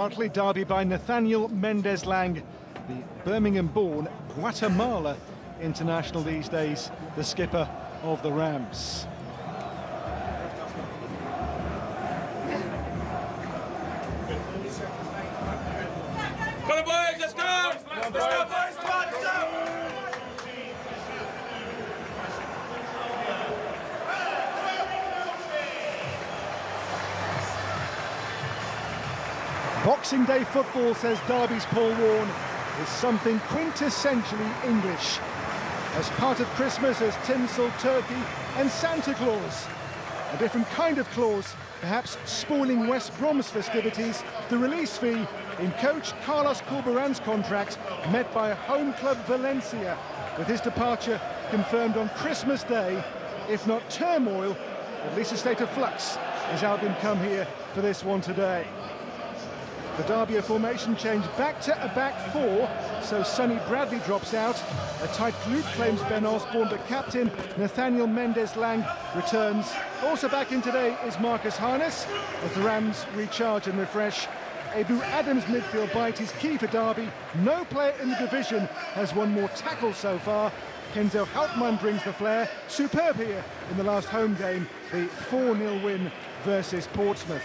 Bartley derby by Nathaniel Mendez-Lang, the Birmingham-born Guatemala international these days, the skipper of the Rams. Come on, boys, let's go! Let's go, boys! Come on, let's go! Boxing Day football, says Derby's Paul Warne, is something quintessentially English. As part of Christmas as tinsel, turkey and Santa Claus. A different kind of clause, perhaps spoiling West Brom's festivities, the release fee in coach Carlos Corberan's contract met by home club Valencia, with his departure confirmed on Christmas Day. If not turmoil, at least a state of flux, as Albion come here for this one today. The Derby a formation change back to a back four, so Sonny Bradley drops out. A tight glute, claims Ben Osborne, but captain Nathaniel Mendez-Lang returns. Also back in today is Marcus Harness, as the Rams recharge and refresh. Abu Adams' midfield bite is key for Derby. No player in the division has won more tackles so far. Kenzo Houtman brings the flair. Superb here in the last home game, the 4-0 win versus Portsmouth.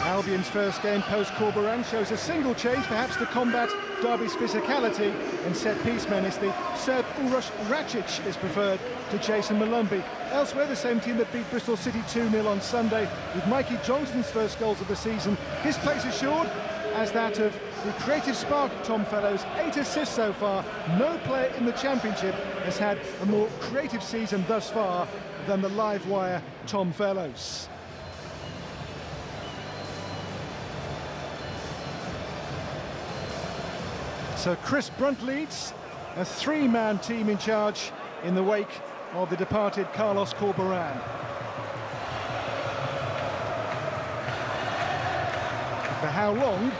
Albion's first game post-Corberan shows a single change, perhaps to combat Derby's physicality and set-piece menace. The Serb Uroš Račić is preferred to Jason Malumbi. Elsewhere, the same team that beat Bristol City 2-0 on Sunday, with Mikey Johnston's first goals of the season. His place assured, as that of the creative spark Tom Fellows. 8 assists so far. No player in the Championship has had a more creative season thus far than the live wire Tom Fellows. So Chris Brunt leads, a three-man team in charge in the wake of the departed Carlos Corberan. For how long?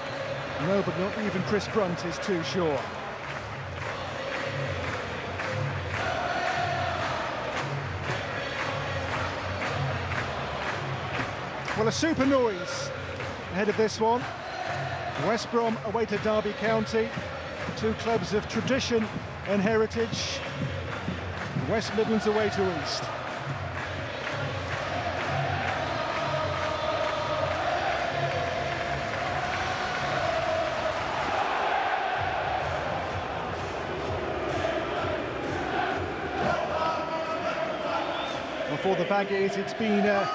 No, but not even Chris Brunt is too sure. Well, a super noise ahead of this one. West Brom away to Derby County. Two clubs of tradition and heritage. West Midlands away to East. For the Baggies, it's been a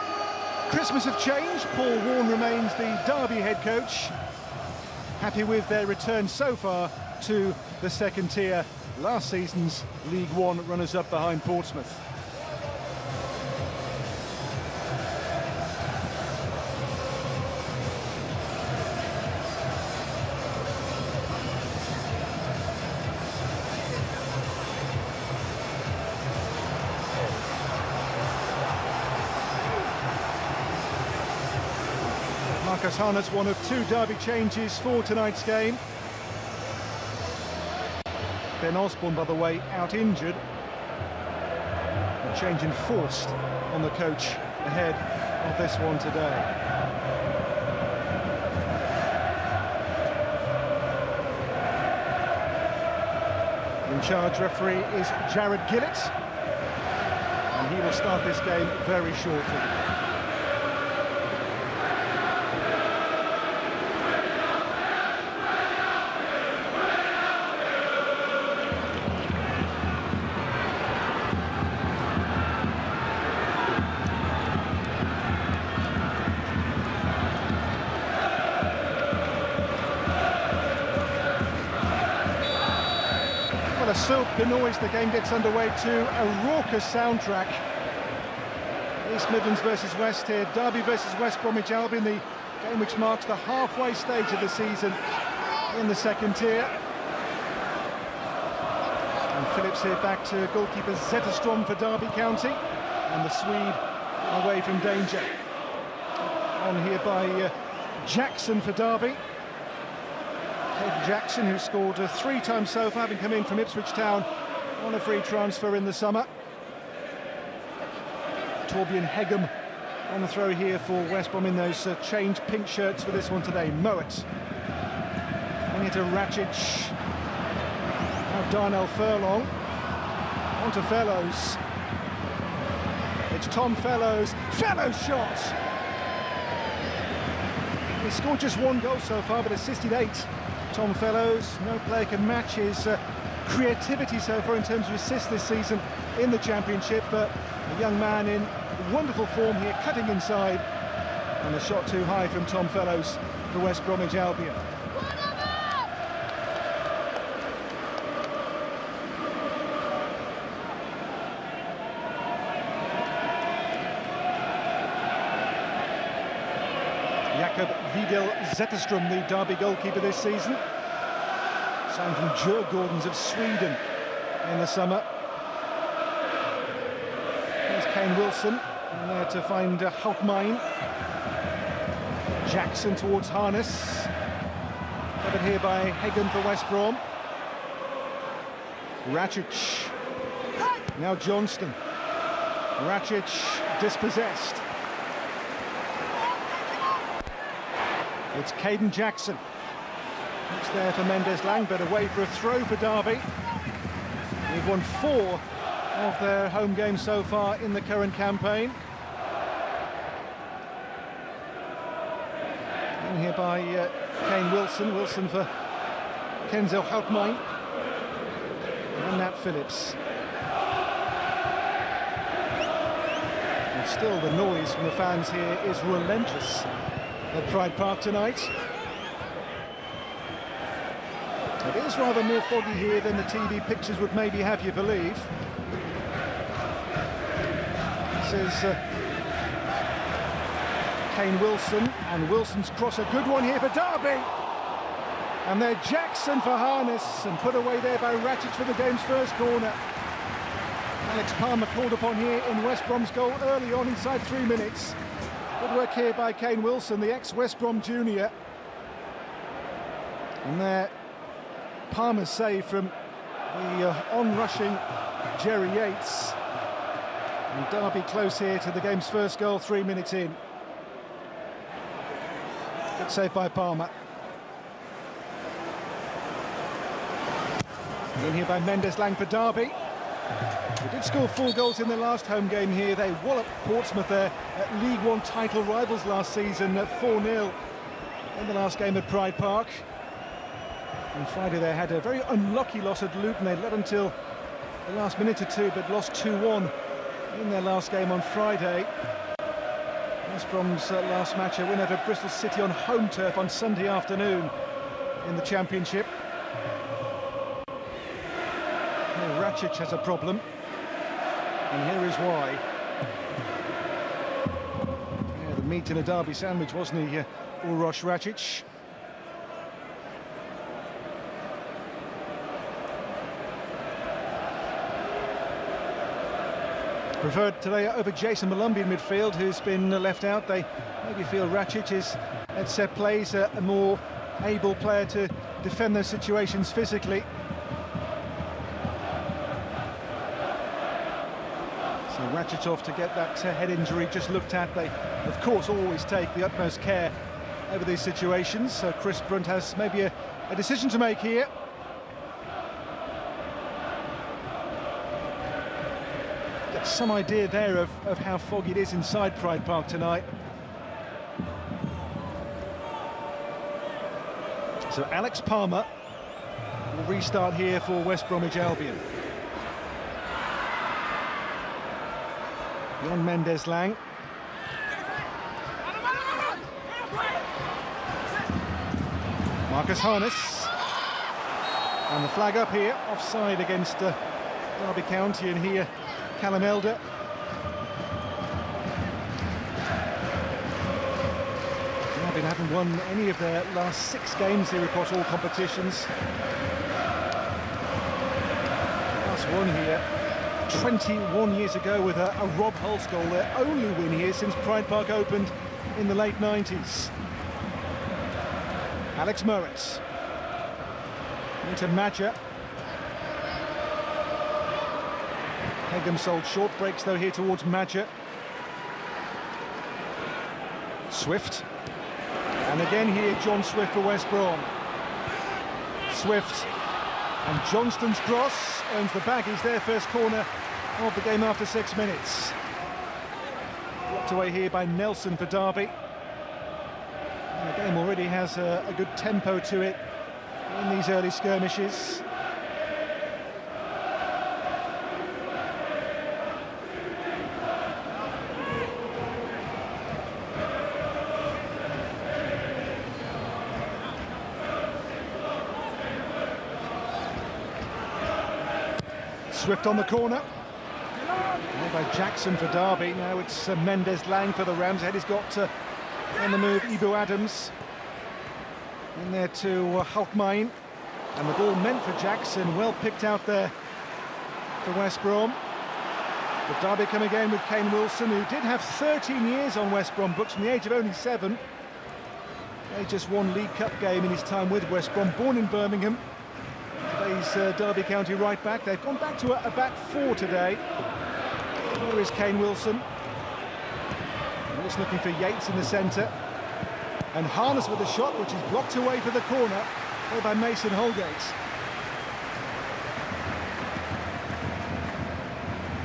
Christmas of change. Paul Warne remains the Derby head coach. Happy with their return so far to the second tier, last season's League One runners-up behind Portsmouth. Marcus Harness, one of two Derby changes for tonight's game. Ben Osborne, by the way, out injured. A change enforced on the coach ahead of this one today. In charge referee is Jared Gillett, and he will start this game very shortly. A silk noise, the game gets underway to a raucous soundtrack. East Midlands versus West here, Derby versus West Bromwich Albion, the game which marks the halfway stage of the season in the second tier. And Phillips here back to goalkeeper Zetterstrom for Derby County, and the Swede away from danger. On here by Jackson for Derby. Jackson, who scored 3 times so far, having come in from Ipswich Town on a free transfer in the summer. Torbjörn Hegem On the throw here for West Brom in those changed pink shirts for this one today. Mowat. And into Racic. Now Darnell Furlong. On to Fellows. It's Tom Fellows. Fellows shot! He scored just 1 goal so far, but assisted 8. Tom Fellows, no player can match his creativity so far in terms of assists this season in the Championship, but a young man in wonderful form here, cutting inside, and a shot too high from Tom Fellows for West Bromwich Albion. Jakob Vidal-Zetterström, the Derby goalkeeper this season, signed from Djurgårdens of Sweden in the summer. Here's Kane Wilson, and there to find Houtmijn. Jackson towards Harness. Covered here by Hagen for West Brom. Racic. Now Johnston. Racic dispossessed. It's Caden Jackson. It's there for Mendes-Lang, but away for a throw for Derby. They've won 4 of their home games so far in the current campaign. And here by Kane Wilson. Wilson for Kenzel Houtmijn. And Nat Phillips. And still the noise from the fans here is relentless at Pride Park tonight. It is rather more foggy here than the TV pictures would maybe have you believe. This is Kane Wilson, and Wilson's cross, a good one here for Derby. And there Jackson for Harness, and put away there by Racic for the game's first corner. Alex Palmer called upon here in West Brom's goal early on, inside 3 minutes. Good work here by Kane Wilson, the ex-West Brom junior. And there, Palmer's save from the on-rushing Jerry Yates. And Derby close here to the game's first goal 3 minutes in. Good save by Palmer. In here by Mendes-Lang for Derby. They did score 4 goals in their last home game here. They walloped Portsmouth, their League One title rivals last season, at 4-0 in the last game at Pride Park. On Friday they had a very unlucky loss at Luton. They led until the last minute or two, but lost 2-1 in their last game on Friday. West Brom's last match, a win over Bristol City on home turf on Sunday afternoon in the Championship. Racic has a problem, and here is why. Yeah, the meat in a Derby sandwich, wasn't he, Uroš Racic? Preferred today over Jason Malumbi in midfield, who's been left out. They maybe feel Racic is at set plays a more able player to defend those situations physically. So Racic off to get that head injury just looked at. They, of course, always take the utmost care over these situations. So Chris Brunt has maybe a decision to make here. Get some idea there of how foggy it is inside Pride Park tonight. So Alex Palmer will restart here for West Bromwich Albion. Beyond Mendes-Lang. Marcus Harness. And the flag up here, offside against Derby County, and here Callum Elder. Derby haven't won any of their last 6 games here across all competitions. Last one here 21 years ago with a Rob Hulse goal, their only win here since Pride Park opened in the late 90s. Alex Moritz into Madger. Hegem sold short, breaks though here towards Madger. Swift. And again here, John Swift for West Brom. Swift. And Johnston's cross earns the Baggies their first corner of the game after 6 minutes. Blocked away here by Nelson for Derby. And the game already has a good tempo to it in these early skirmishes. Swift on the corner. Made by Jackson for Derby. Now it's Mendes-Lang for the Rams. Head has got on the move Ibu Adams. In there to Halkmain. And the ball meant for Jackson. Well picked out there for West Brom. But Derby come again with Kane Wilson, who did have 13 years on West Brom books from the age of only 7. He just won League Cup game in his time with West Brom. Born in Birmingham. Today's Derby County right back. They've gone back to a back 4 today. There is Kane Wilson. Just looking for Yates in the centre. And Harness with a shot, which is blocked away for the corner, played by Mason Holgate.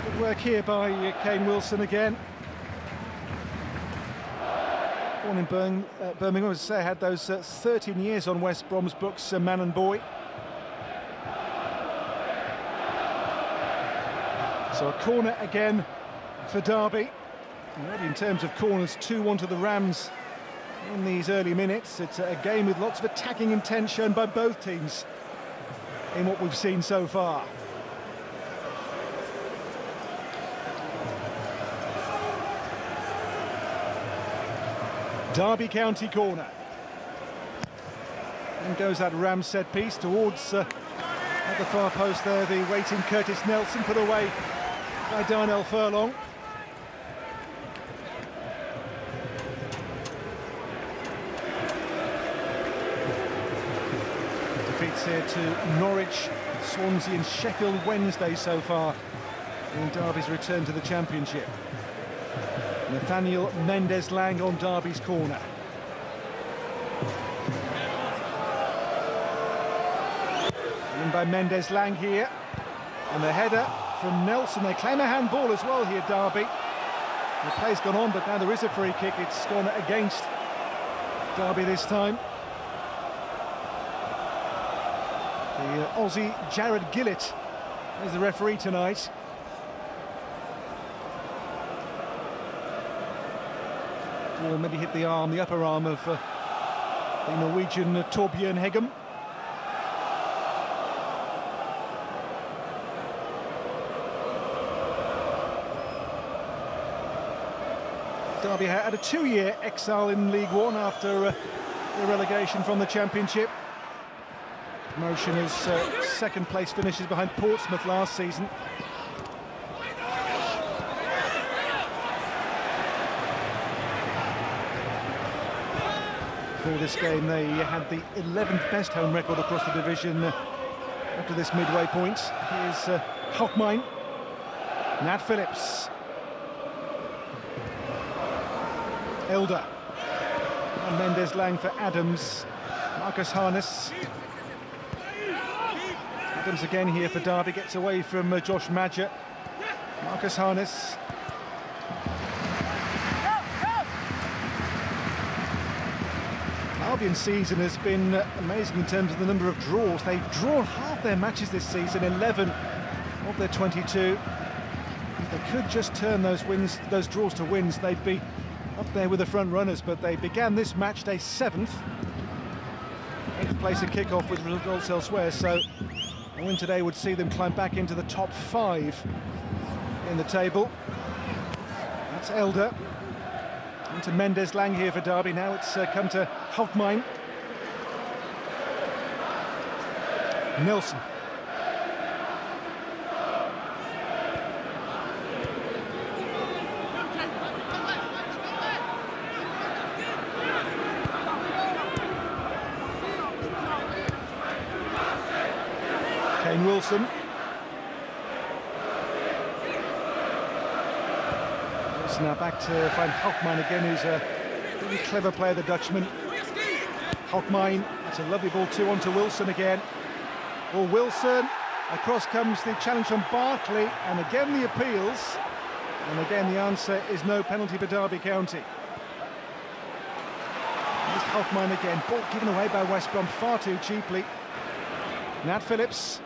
Good work here by Kane Wilson again. Born in Birmingham, as I say, had those 13 years on West Brom's books, man and boy. So a corner again for Derby. Already in terms of corners, 2-1 to the Rams in these early minutes. It's a game with lots of attacking intent shown by both teams in what we've seen so far. Derby County corner. And goes that Rams set piece towards at the far post there, the waiting Curtis Nelson, put away by Darnell Furlong. Defeats here to Norwich, Swansea and Sheffield Wednesday so far in Derby's return to the Championship. Nathaniel Mendes-Lang on Derby's corner. In by Mendes-Lang here. And the header from Nelson. They claim a handball as well here, Derby. The play's gone on, but now there is a free kick. It's gone against Derby this time. The Aussie Jared Gillett is the referee tonight. Ball maybe hit the arm, the upper arm of the Norwegian Torbjørn Heggem. Derby had a 2-year exile in League One after the relegation from the Championship. Promotion as second place finishes behind Portsmouth last season. Before this game they had the 11th best home record across the division after this midway point. Here's Halkmain, Nat Phillips, Elder, and Mendes-Lang for Adams, Marcus Harness. Adams again here for Derby, gets away from Josh Madger. Marcus Harness. Albion's season has been amazing in terms of the number of draws. They've drawn half their matches this season, 11 of their 22. If they could just turn those draws to wins, they'd be up there with the front runners, but they began this match day 7th. 8th place at kick-off with results elsewhere, so a win today would see them climb back into the top 5 in the table. That's Elder. Into Mendes-Lang here for Derby. Now it's come to Halkmain. Nelson. Kane Wilson. Now back to find Halkmain again, who's Really clever player, the Dutchman. Houtmijn, it's a lovely ball, 2-on to Wilson again. Well, Wilson, across comes the challenge from Barkley, and again the appeals. And again the answer is no penalty for Derby County. Here's Houtmijn again, ball given away by West Brom far too cheaply. Nat Phillips.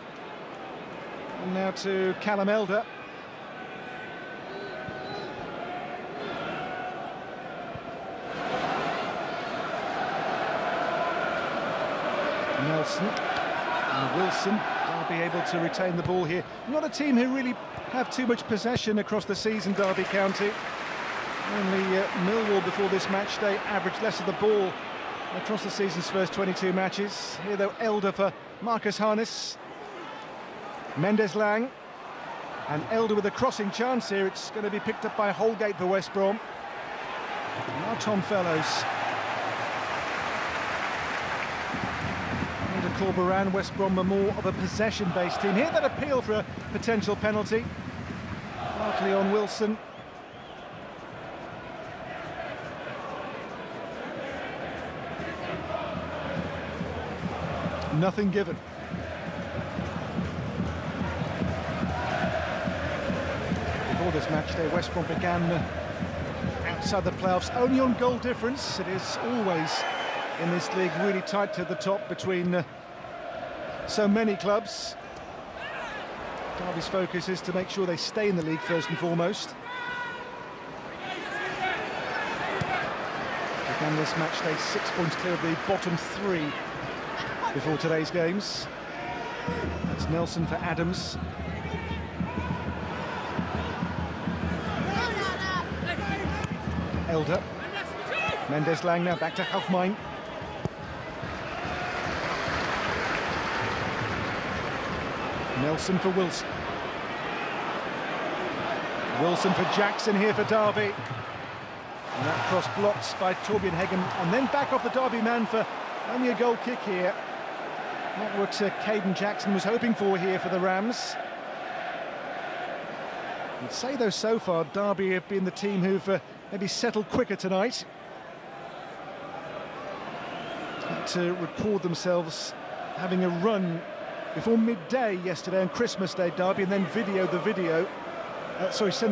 And now to Callum Elder. Nelson and Wilson. Derby able to retain the ball here. Not a team who really have too much possession across the season, Derby County. Only Millwall before this match day averaged less of the ball across the season's first 22 matches. Here though, Elder for Marcus Harness. Mendes Lang. And Elder with a crossing chance here. It's going to be picked up by Holgate for West Brom. Now Tom Fellows. Corberan, West Brom are more of a possession-based team. Here that appeal for a potential penalty. Barkley on Wilson. Nothing given. Before this match day, West Brom began outside the playoffs, only on goal difference. It is always in this league really tight to the top between so many clubs. Derby's focus is to make sure they stay in the league first and foremost. Began this match day 6 points clear of the bottom 3 before today's games. That's Nelson for Adams. Elder. Mendes Lang now back to Houtmijn. Nelson for Wilson. Wilson for Jackson here for Derby. And that cross blocked by Torbjørn Hegem, and then back off the Derby man for only a goal kick here. Not what Caden Jackson was hoping for here for the Rams. I'd say though so far Derby have been the team who've maybe settled quicker tonight. Had to record themselves having a run before midday yesterday on Christmas Day, Derby, and then send the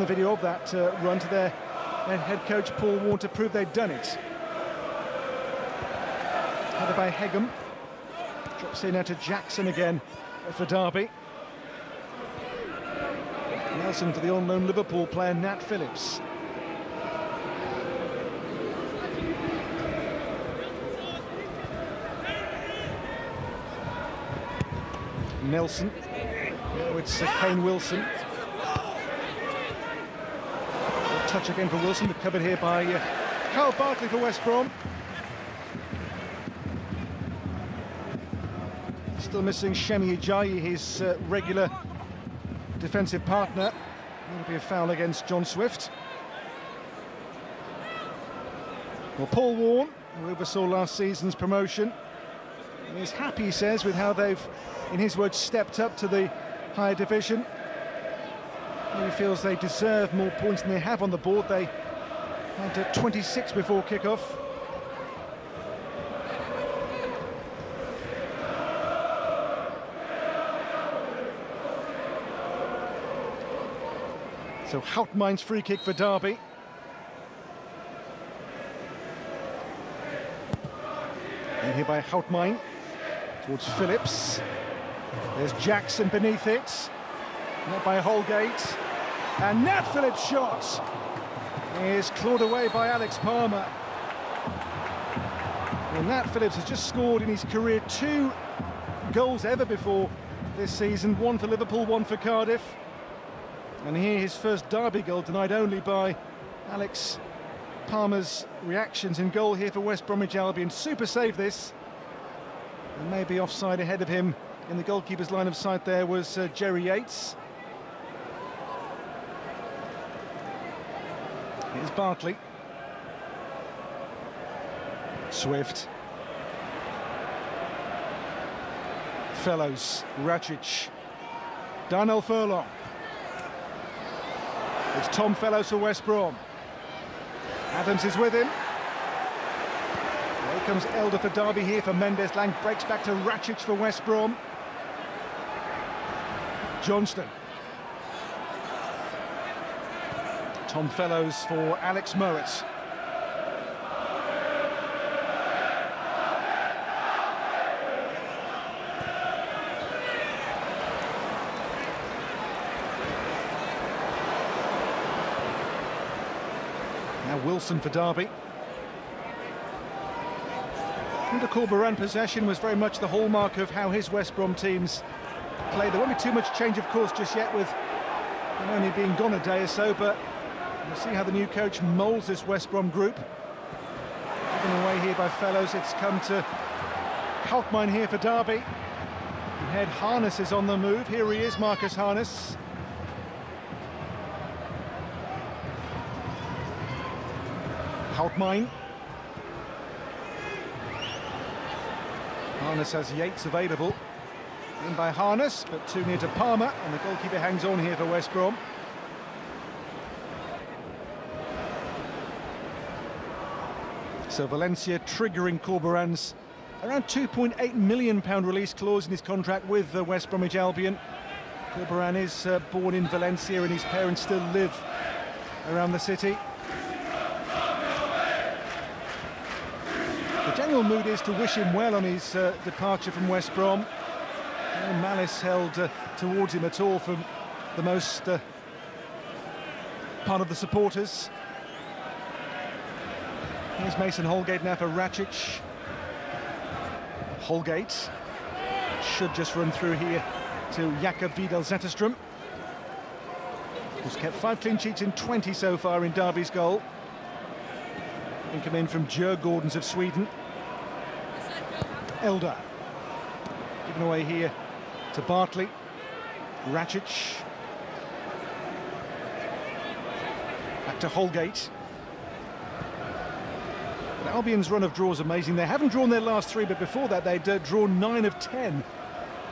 video of that run to their head coach Paul Warne to prove they'd done it. Headed by Hegem. Drops in now to Jackson again for Derby. Nelson for the on-loan Liverpool player Nat Phillips. Nelson. Now it's Kane Wilson. A touch again for Wilson, but covered here by Carl Barkley for West Brom. Still missing Shemi Ajayi, his regular defensive partner. That'll be a foul against John Swift. Well, Paul Warne, who oversaw last season's promotion, is happy, he says, with how they've, in his words, stepped up to the higher division. He feels they deserve more points than they have on the board. They had 26 before kick-off. So Houtmijn's free kick for Derby. And here by Houtmijn towards Phillips. There's Jackson beneath it. Not by Holgate. And Nat Phillips' shot is clawed away by Alex Palmer. Well, Nat Phillips has just scored in his career 2 goals ever before this season. 1 for Liverpool, 1 for Cardiff. And here his first Derby goal denied only by Alex Palmer's reactions in goal here for West Bromwich Albion. Super save this. And maybe offside ahead of him in the goalkeeper's line of sight there was Jerry Yates. Here's Barkley. Swift. Fellows, Racic. Darnell Furlong. It's Tom Fellows for West Brom. Adams is with him. Here comes Elder for Derby here for Mendes. Lang breaks back to Racic for West Brom. Johnston. Tom Fellows for Alex Mowat. Now Wilson for Derby. The Corberan possession was very much the hallmark of how his West Brom teams play. There won't be too much change, of course, just yet, with him only being gone a day or so, but we'll see how the new coach moulds this West Brom group. Given away here by Fellows, it's come to Kalkmine here for Derby. Head Harness is on the move. Here he is, Marcus Harness. Kalkmine. Harness has Yates available. In by Harness, but too near to Palmer, and the goalkeeper hangs on here for West Brom. So Valencia triggering Corberan's around £2.8 million release clause in his contract with West Bromwich Albion. Corberan is born in Valencia and his parents still live around the city. The general mood is to wish him well on his departure from West Brom. No malice held towards him at all from the most part of the supporters. Here's Mason Holgate now for Racic. Holgate should just run through here to Jakob Vidal-Zetterstrom, who's kept 5 clean sheets in 20 so far in Derby's goal. Having come in from Djurgårdens of Sweden. Elder given away here to Bartley. Racic back to Holgate. But Albion's run of draws amazing. They haven't drawn their last 3, but before that they'd drawn 9 of 10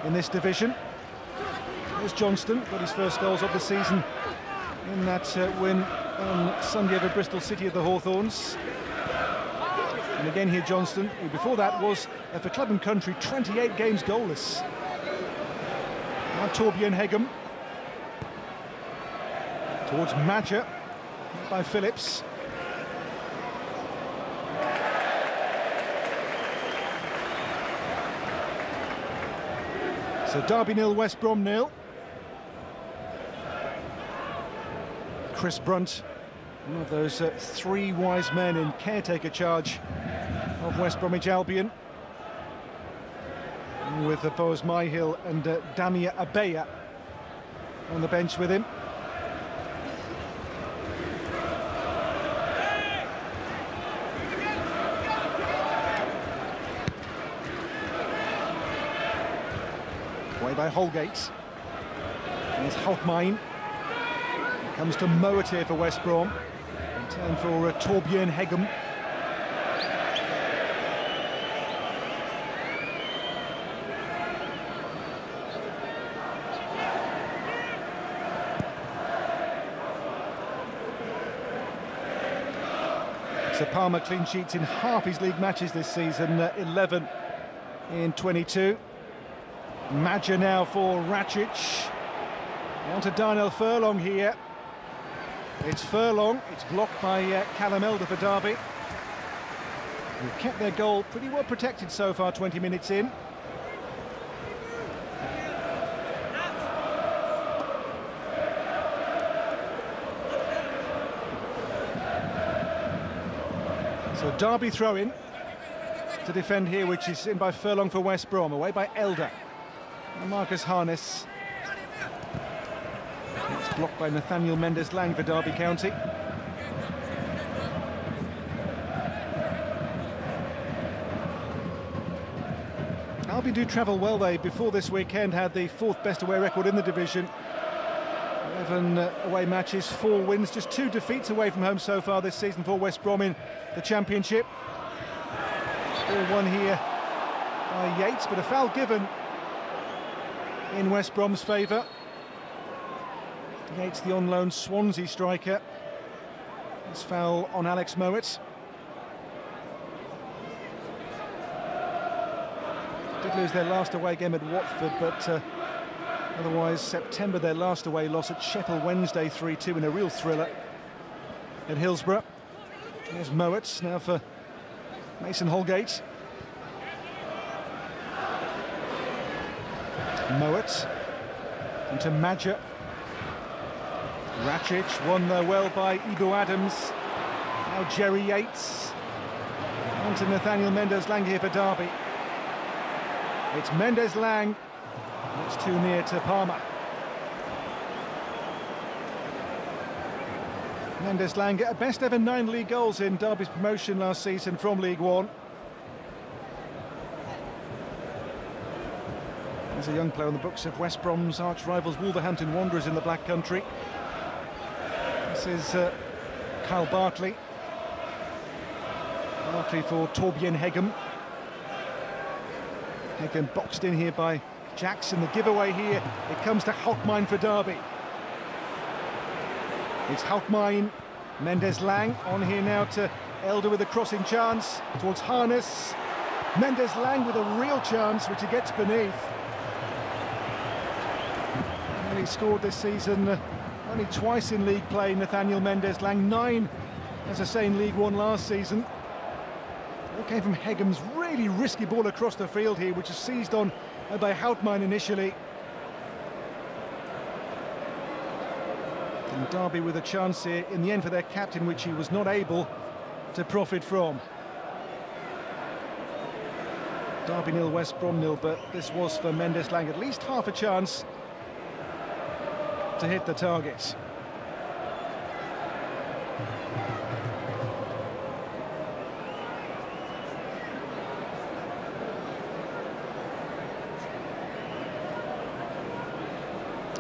in this division. There's Johnston, got his first goals of the season in that win on Sunday over Bristol City of the Hawthorns. And again here Johnston, who before that was, for club and country, 28 games goalless. Now Torbjörn Hegem towards Madger by Phillips. So Derby 0, West Brom 0. Chris Brunt, one of those 3 wise men in caretaker charge of West Bromwich Albion, with Boaz Myhill and Damir Abeya on the bench with him. Away by Holgate. Here's Kalkmine. Comes to Mowat here for West Brom. In turn for Torbjörn Hegem. So Palmer clean sheets in half his league matches this season, 11 in 22. Madger now for Racic. On to Darnell Furlong here. It's Furlong, it's blocked by Callum Elder for Derby. They've kept their goal pretty well protected so far, 20 minutes in. So Derby throw-in to defend here, which is in by Furlong for West Brom, away by Elder. And Marcus Harness. It's blocked by Nathaniel Mendes-Lang for Derby County. Albion do travel well. They, before this weekend, had the 4th best away record in the division. 11 away matches, 4 wins, just 2 defeats away from home so far this season for West Brom in the Championship. 4-1 here by Yates, but a foul given in West Brom's favour. Yates, the on-loan Swansea striker. This foul on Alex Mowat. Did lose their last away game at Watford, but otherwise September their last away loss at Sheffield Wednesday 3-2 in a real thriller at Hillsborough. Here's Mowat now for Mason Holgate. Mowat into Madger. Racic won there well by Ibu Adams. Now Jerry Yates. On to Nathaniel Mendez-Lang here for Derby. It's Mendez-Lang. That's too near to Palmer. Mendez-Lang, a best ever 9 league goals in Derby's promotion last season from League One. He's a young player on the books of West Brom's arch rivals Wolverhampton Wanderers in the Black Country. This is Kyle Bartley. Bartley for Torbjörn Hegem. Hegem boxed in here by Jackson. The giveaway here, it comes to Houtmijn for Derby. It's Houtmijn, Mendez-Lang on here now to Elder with a crossing chance towards Harness. Mendez-Lang with a real chance, which he gets beneath. And he scored this season only twice in league play, Nathaniel Mendez-Lang, 9, as I say, in League One last season. All came from Hegem's really risky ball across the field here, which is seized on by Houtmijn initially. And Derby with a chance here in the end for their captain, which he was not able to profit from. Derby 0, West Brom 0, but this was for Mendez-Lang at least half a chance to hit the target.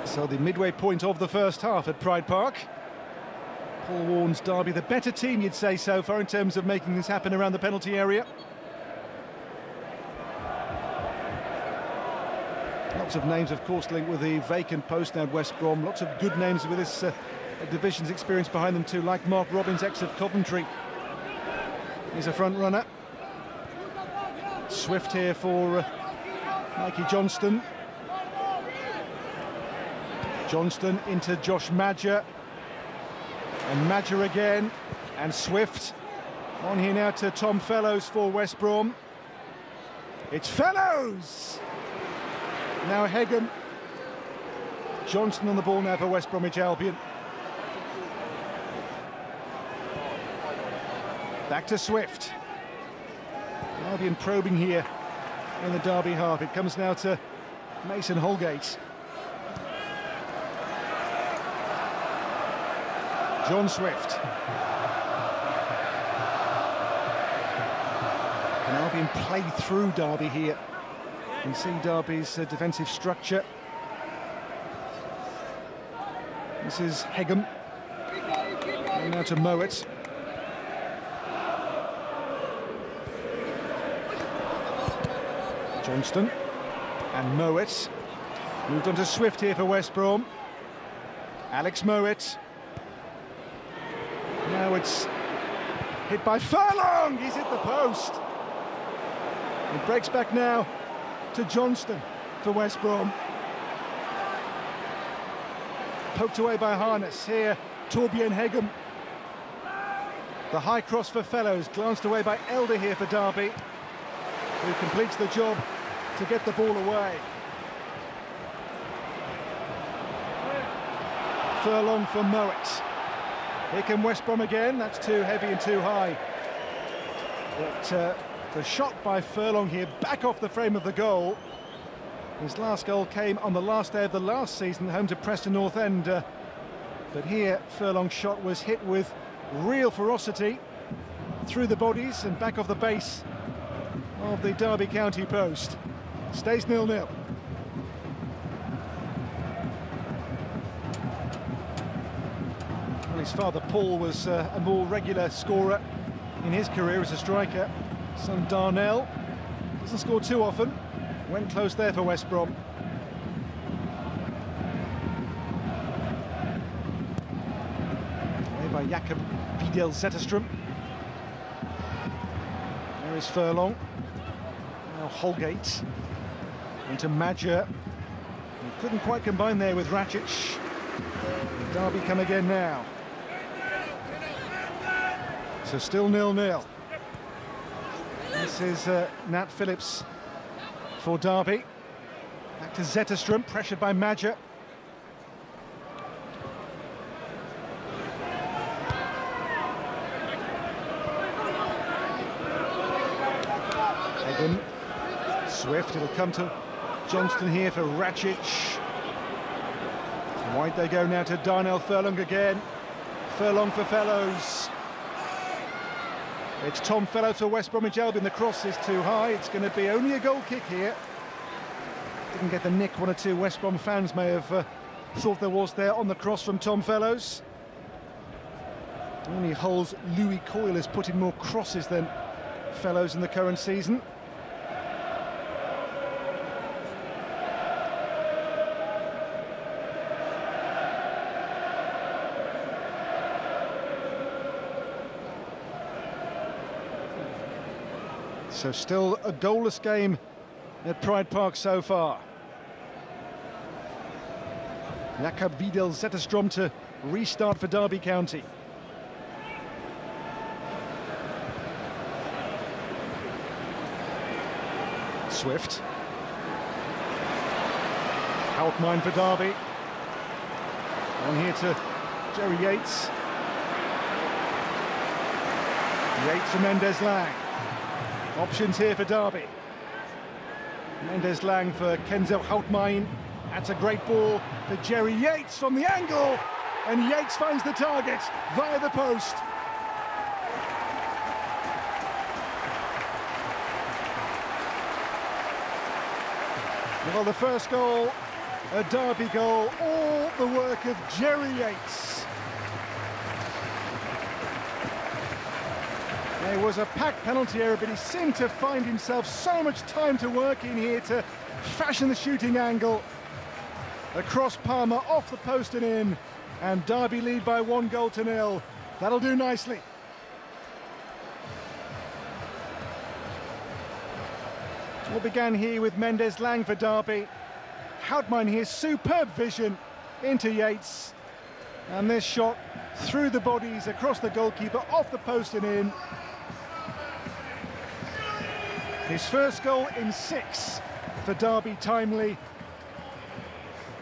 So the midway point of the first half at Pride Park. Paul Warne's Derby, the better team, you'd say, so far in terms of making this happen around the penalty area. Lots of names, of course, linked with the vacant post now at West Brom. Lots of good names with this division's experience behind them too, like Mark Robbins, ex of Coventry. He's a front runner. Swift here for Mikey Johnston. Johnston into Josh Madger. And Madger again. And Swift. On here now to Tom Fellows for West Brom. It's Fellows! Now Hegem. Johnston on the ball now for West Bromwich Albion. Back to Swift. Albion probing here in the Derby half. It comes now to Mason Holgate. John Swift. Can Albion play through Derby here? You can see Derby's defensive structure. This is Hegem. And now to Mowat. Johnston. And Mowat. Moved on to Swift here for West Brom. Alex Mowat. Now it's hit by Furlong. He's hit the post. It breaks back now to Johnston for West Brom. Poked away by Harness. Here, Torbjörn Hegem. The high cross for Fellows, glanced away by Elder here for Derby, who completes the job to get the ball away. Furlong for Mowat. Here come West Brom again. That's too heavy and too high. But the shot by Furlong here, back off the frame of the goal. His last goal came on the last day of the last season, home to Preston North End. But here, Furlong's shot was hit with real ferocity through the bodies and back off the base of the Derby County post. Stays 0-0. Well, his father Paul was a more regular scorer in his career as a striker. Son Darnell doesn't score too often. Went close there for West Brom. Away by Jakob Vidal Zetterstrom. There is Furlong. Now Holgate. Into Madger. He couldn't quite combine there with Racic. Derby come again now. So still 0-0. This is Nat Phillips for Derby. Back to Zetterstrom, pressured by Madger. Egan. Swift, it'll come to Johnston here for Racic. Wide they go now to Darnell Furlong again. Furlong for Fellows. It's Tom Fellows for West Bromwich Albion. The cross is too high. It's going to be only a goal kick here. Didn't get the nick one or two West Brom fans may have thought there was there on the cross from Tom Fellows. Only Hull's Louis Coyle has put in more crosses than Fellows in the current season. So still a goalless game at Pride Park so far. Jakob Wiedel Zetterstrom to restart for Derby County. Swift. Houtmine for Derby. On here to Jerry Yates. Yates to Mendes-Lang. Options here for Derby. Mendes-Lang for Kenzel Houtmine. That's a great ball for Jerry Yates from the angle. And Yates finds the target via the post. Well, the first goal, a Derby goal, all the work of Jerry Yates. There was a packed penalty area, but he seemed to find himself so much time to work in here to fashion the shooting angle. Across Palmer, off the post and in, and Derby lead by 1-0. That'll do nicely. What began here with Mendes-Lang for Derby. Houtmine here, superb vision into Yates. And this shot through the bodies, across the goalkeeper, off the post and in. His first goal in 6 for Derby, timely.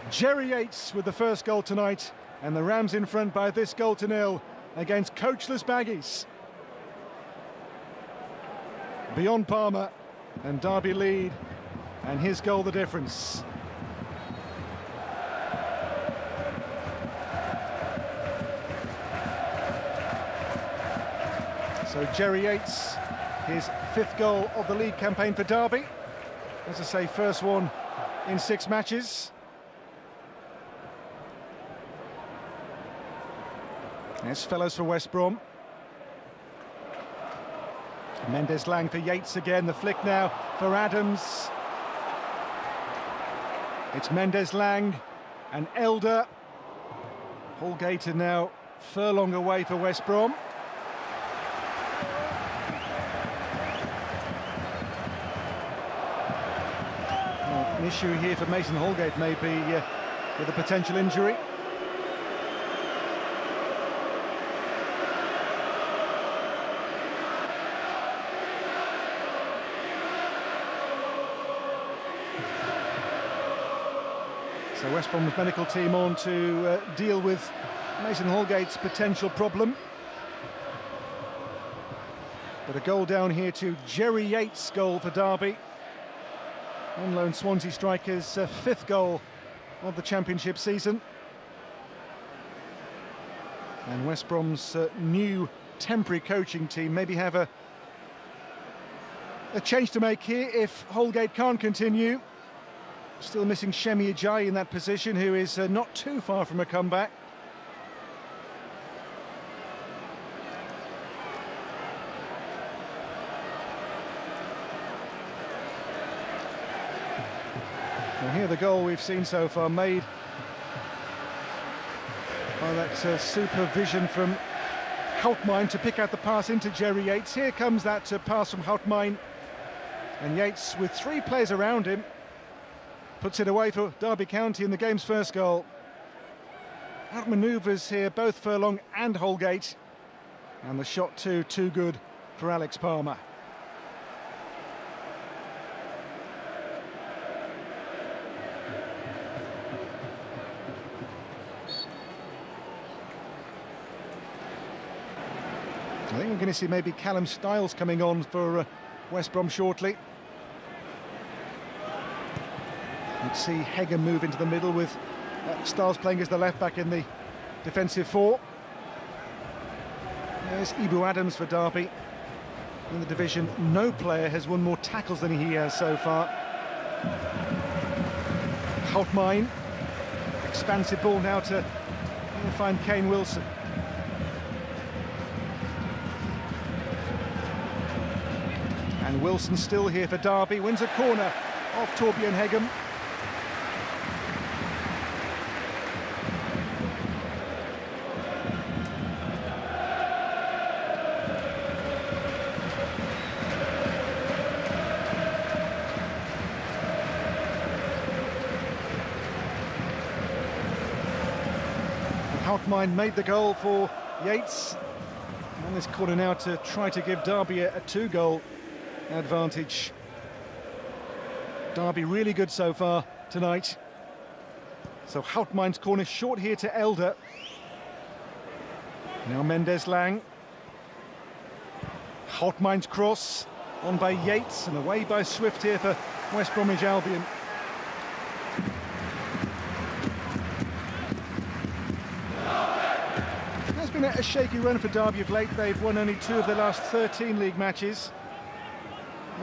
Jerry Yates with the first goal tonight, and the Rams in front by this 0-0 against coachless Baggies. Beyond Palmer, and Derby lead, and his goal the difference. So Jerry Yates, his 5th goal of the league campaign for Derby. As I say, first one in 6 matches. There's Fellows for West Brom. Mendes-Lang for Yates again, the flick now for Adams. It's Mendes-Lang and Elder. Holgate and now Furlong away for West Brom. Well, an issue here for Mason Holgate maybe with a potential injury. So West Brom's medical team on to deal with Mason Holgate's potential problem. But a goal down here to Jerry Yates' goal for Derby. On loan Swansea striker's 5th goal of the Championship season. And West Brom's new temporary coaching team maybe have a change to make here if Holgate can't continue. Still missing Shemi Ajayi in that position, who is not too far from a comeback. Well, here the goal we've seen so far made by that supervision from Houtmine to pick out the pass into Jerry Yates. Here comes that pass from Houtmine, and Yates with 3 players around him Puts it away for Derby County in the game's first goal. Outmanoeuvres here both Furlong and Holgate. And the shot too good for Alex Palmer. I think we're going to see maybe Callum Stiles coming on for West Brom shortly. You'd see Hegem move into the middle with Stiles playing as the left-back in the defensive four. There's Ibu Adams for Derby. In the division, no player has won more tackles than he has so far. Houtmijn. Expansive ball now to find Kane Wilson. And Wilson still here for Derby, wins a corner off Torbjørn Hegem. Houtmijn made the goal for Yates. And this corner now to try to give Derby a 2-goal advantage. Derby really good so far tonight. So Houtmijn's corner short here to Elder. Now Mendes-Lang. Houtmijn's cross on by Yates and away by Swift here for West Bromwich Albion. It's been a shaky run for Derby of late. They've won only 2 of their last 13 league matches.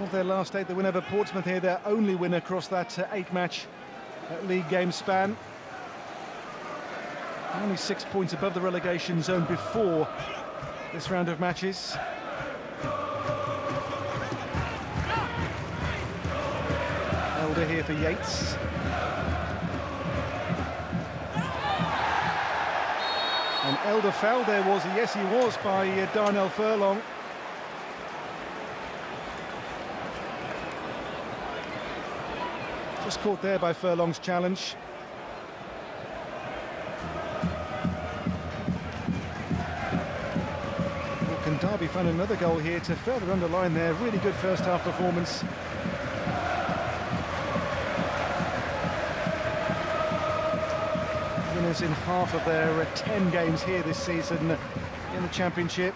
Of their last 8, the win over Portsmouth here, their only win across that 8-match league game span. Only 6 points above the relegation zone before this round of matches. Elder here for Yates. And Elder fell there, was he? Yes, he was, by Darnell Furlong. Just caught there by Furlong's challenge. Well, can Derby find another goal here to further underline their really good first half performance? Winners in half of their 10 games here this season in the Championship.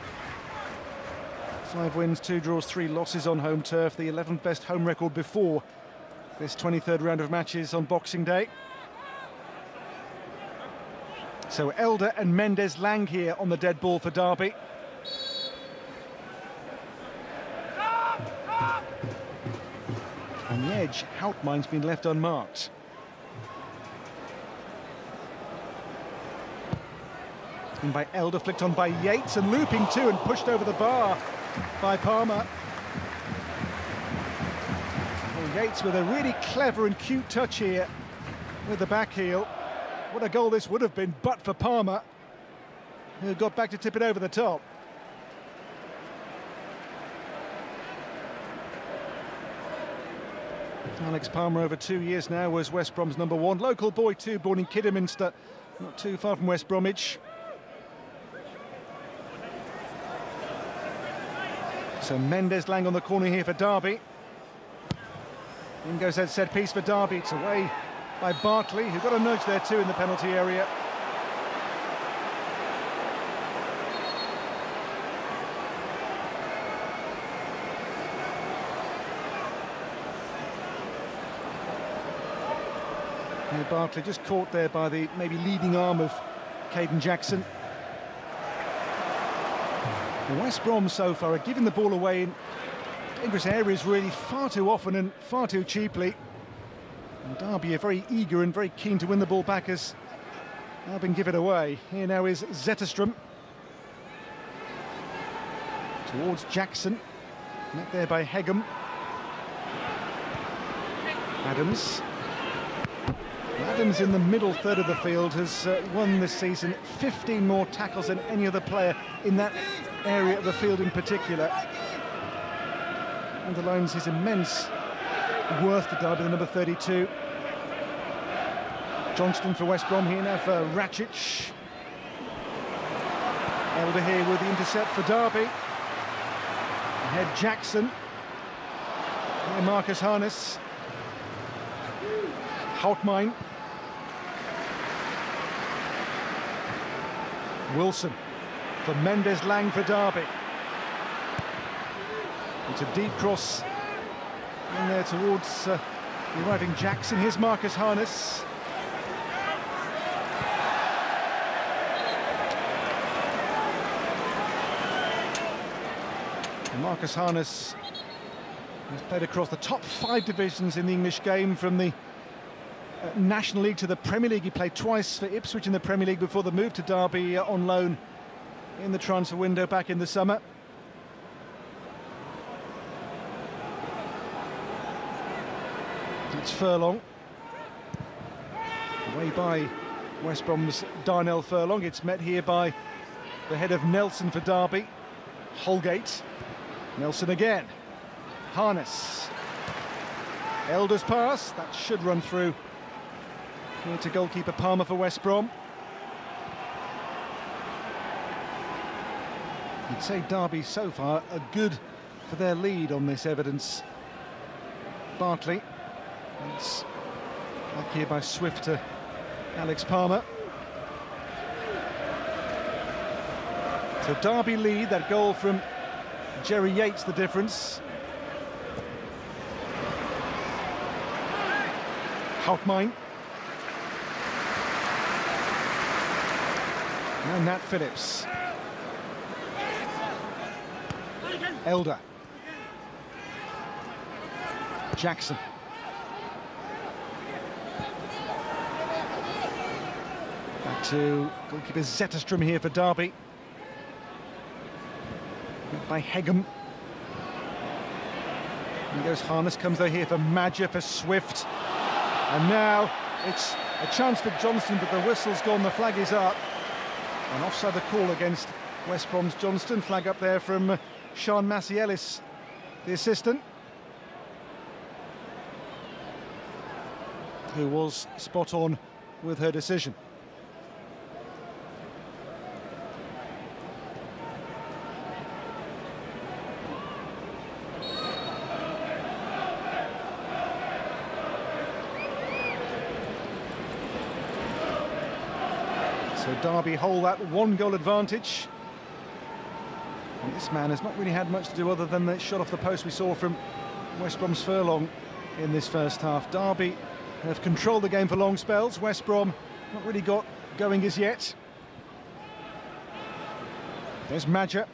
5 wins, 2 draws, 3 losses on home turf, the 11th best home record before this 23rd round of matches on Boxing Day. So Elder and Mendes-Lang here on the dead ball for Derby. On the edge, Houtmijn's been left unmarked. And by Elder, flicked on by Yates, and looping too, and pushed over the bar by Palmer. Yates with a really clever and cute touch here with the back heel. What a goal this would have been, but for Palmer, who got back to tip it over the top. Alex Palmer, over 2 years now, was West Brom's #1. Local boy too, born in Kidderminster, not too far from West Bromwich. So Mendes-Lang on the corner here for Derby. In goes that set piece for Derby. It's away by Bartley, who got a nudge there too in the penalty area. And Bartley just caught there by the maybe leading arm of Caden Jackson. The West Brom so far are giving the ball away in dangerous areas really far too often and far too cheaply. And Derby are very eager and very keen to win the ball back as Albion give it away. Here now is Zetterstrom. Towards Jackson. Met there by Hegem. Adams. Adams in the middle third of the field has won this season 15 more tackles than any other player in that area of the field in particular. Underlines his immense worth to Derby, the number 32. Johnston for West Brom here now for Rakic. Elder here with the intercept for Derby. Ahead Jackson. Here Marcus Harness. Houtmijn. Wilson for Mendes Lang for Derby. It's a deep cross in there towards the arriving Jackson. Here's Marcus Harness. And Marcus Harness has played across the top 5 divisions in the English game, from the National League to the Premier League. He played twice for Ipswich in the Premier League before the move to Derby on loan in the transfer window back in the summer. It's Furlong. Away by West Brom's Darnell Furlong. It's met here by the head of Nelson for Derby. Holgate. Nelson again. Harness. Elder's pass. That should run through here to goalkeeper Palmer for West Brom. You'd say Derby so far are good for their lead on this evidence. Bartley. It's back here by Swift to Alex Palmer. So Derby lead, that goal from Jerry Yates the difference. Houtmijn. Now Nat Phillips. Elder. Jackson. Back to goalkeeper Zetterstrom here for Derby. By Hegem. And goes Harness, comes though here for Madger for Swift. And now it's a chance for Johnston, but the whistle's gone, the flag is up. And offside the call against West Brom's Johnston. Flag up there from Sian Massey-Ellis, the assistant, who was spot on with her decision. So Derby hold that 1-goal advantage. And this man has not really had much to do other than the shot off the post we saw from West Brom's Furlong in this first half. Derby have controlled the game for long spells. West Brom not really got going as yet. There's Madger.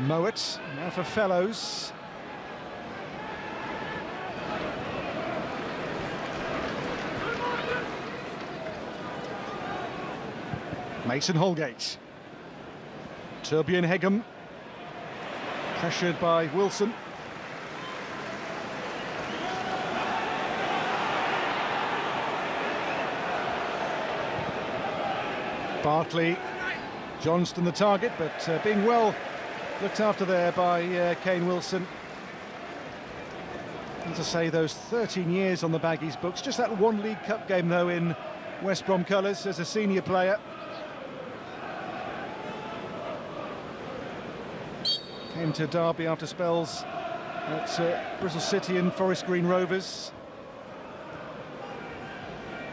Mowat, now for Fellows. Mason Holgate. Turbine Hegem. Pressured by Wilson. Bartley. Johnston the target, but being well looked after there by Kane Wilson. As I say, those 13 years on the Baggies books. Just that one League Cup game, though, in West Brom colours as a senior player. Came to Derby after spells at Bristol City and Forest Green Rovers.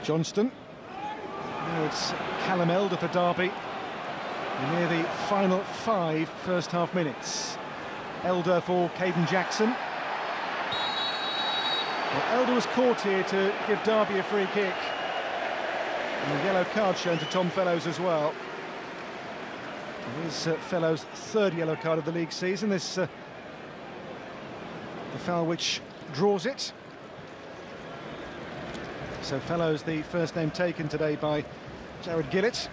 Johnston. Now it's Callum Elder for Derby. Near the final 5 first-half minutes. Elder for Caden Jackson. Well, Elder was caught here to give Derby a free kick. And a yellow card shown to Tom Fellows as well. Here's Fellows' 3rd yellow card of the league season. This the foul which draws it. So Fellows, the first name taken today by Jared Gillett.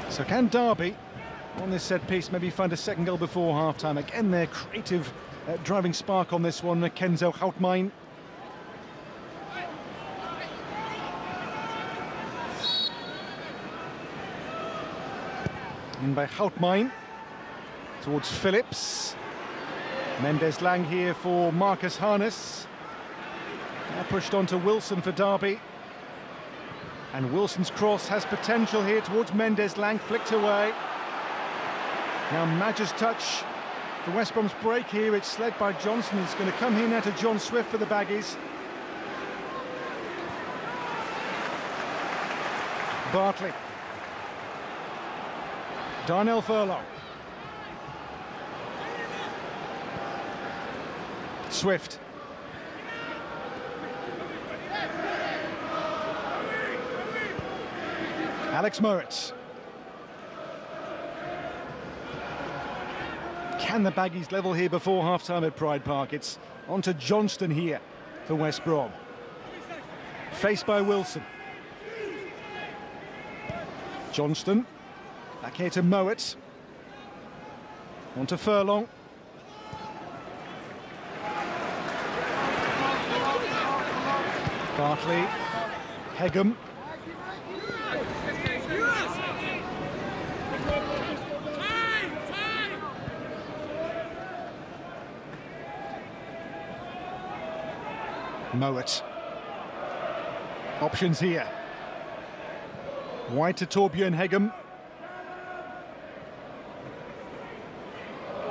So can Derby, on this set piece, maybe find a second goal before half-time? Again, their creative driving spark on this one, Kenzo Houtmijn. In by Houtmijn towards Phillips. Mendes-Lang here for Marcus Harness. Now pushed on to Wilson for Derby. And Wilson's cross has potential here towards Mendes-Lang, flicked away. Now Madge's touch for West Brom's break here. It's led by Johnson. It's going to come here now to John Swift for the Baggies. Bartley. Darnell Furlong. Swift. Alex Moritz. Can the Baggies level here before half-time at Pride Park? It's on to Johnston here for West Brom. Faced by Wilson. Johnston. Back here to Mowat. On to Furlong. Bartley. Hegum. Mowat. Options here. Wide to Torbjørn Hegum.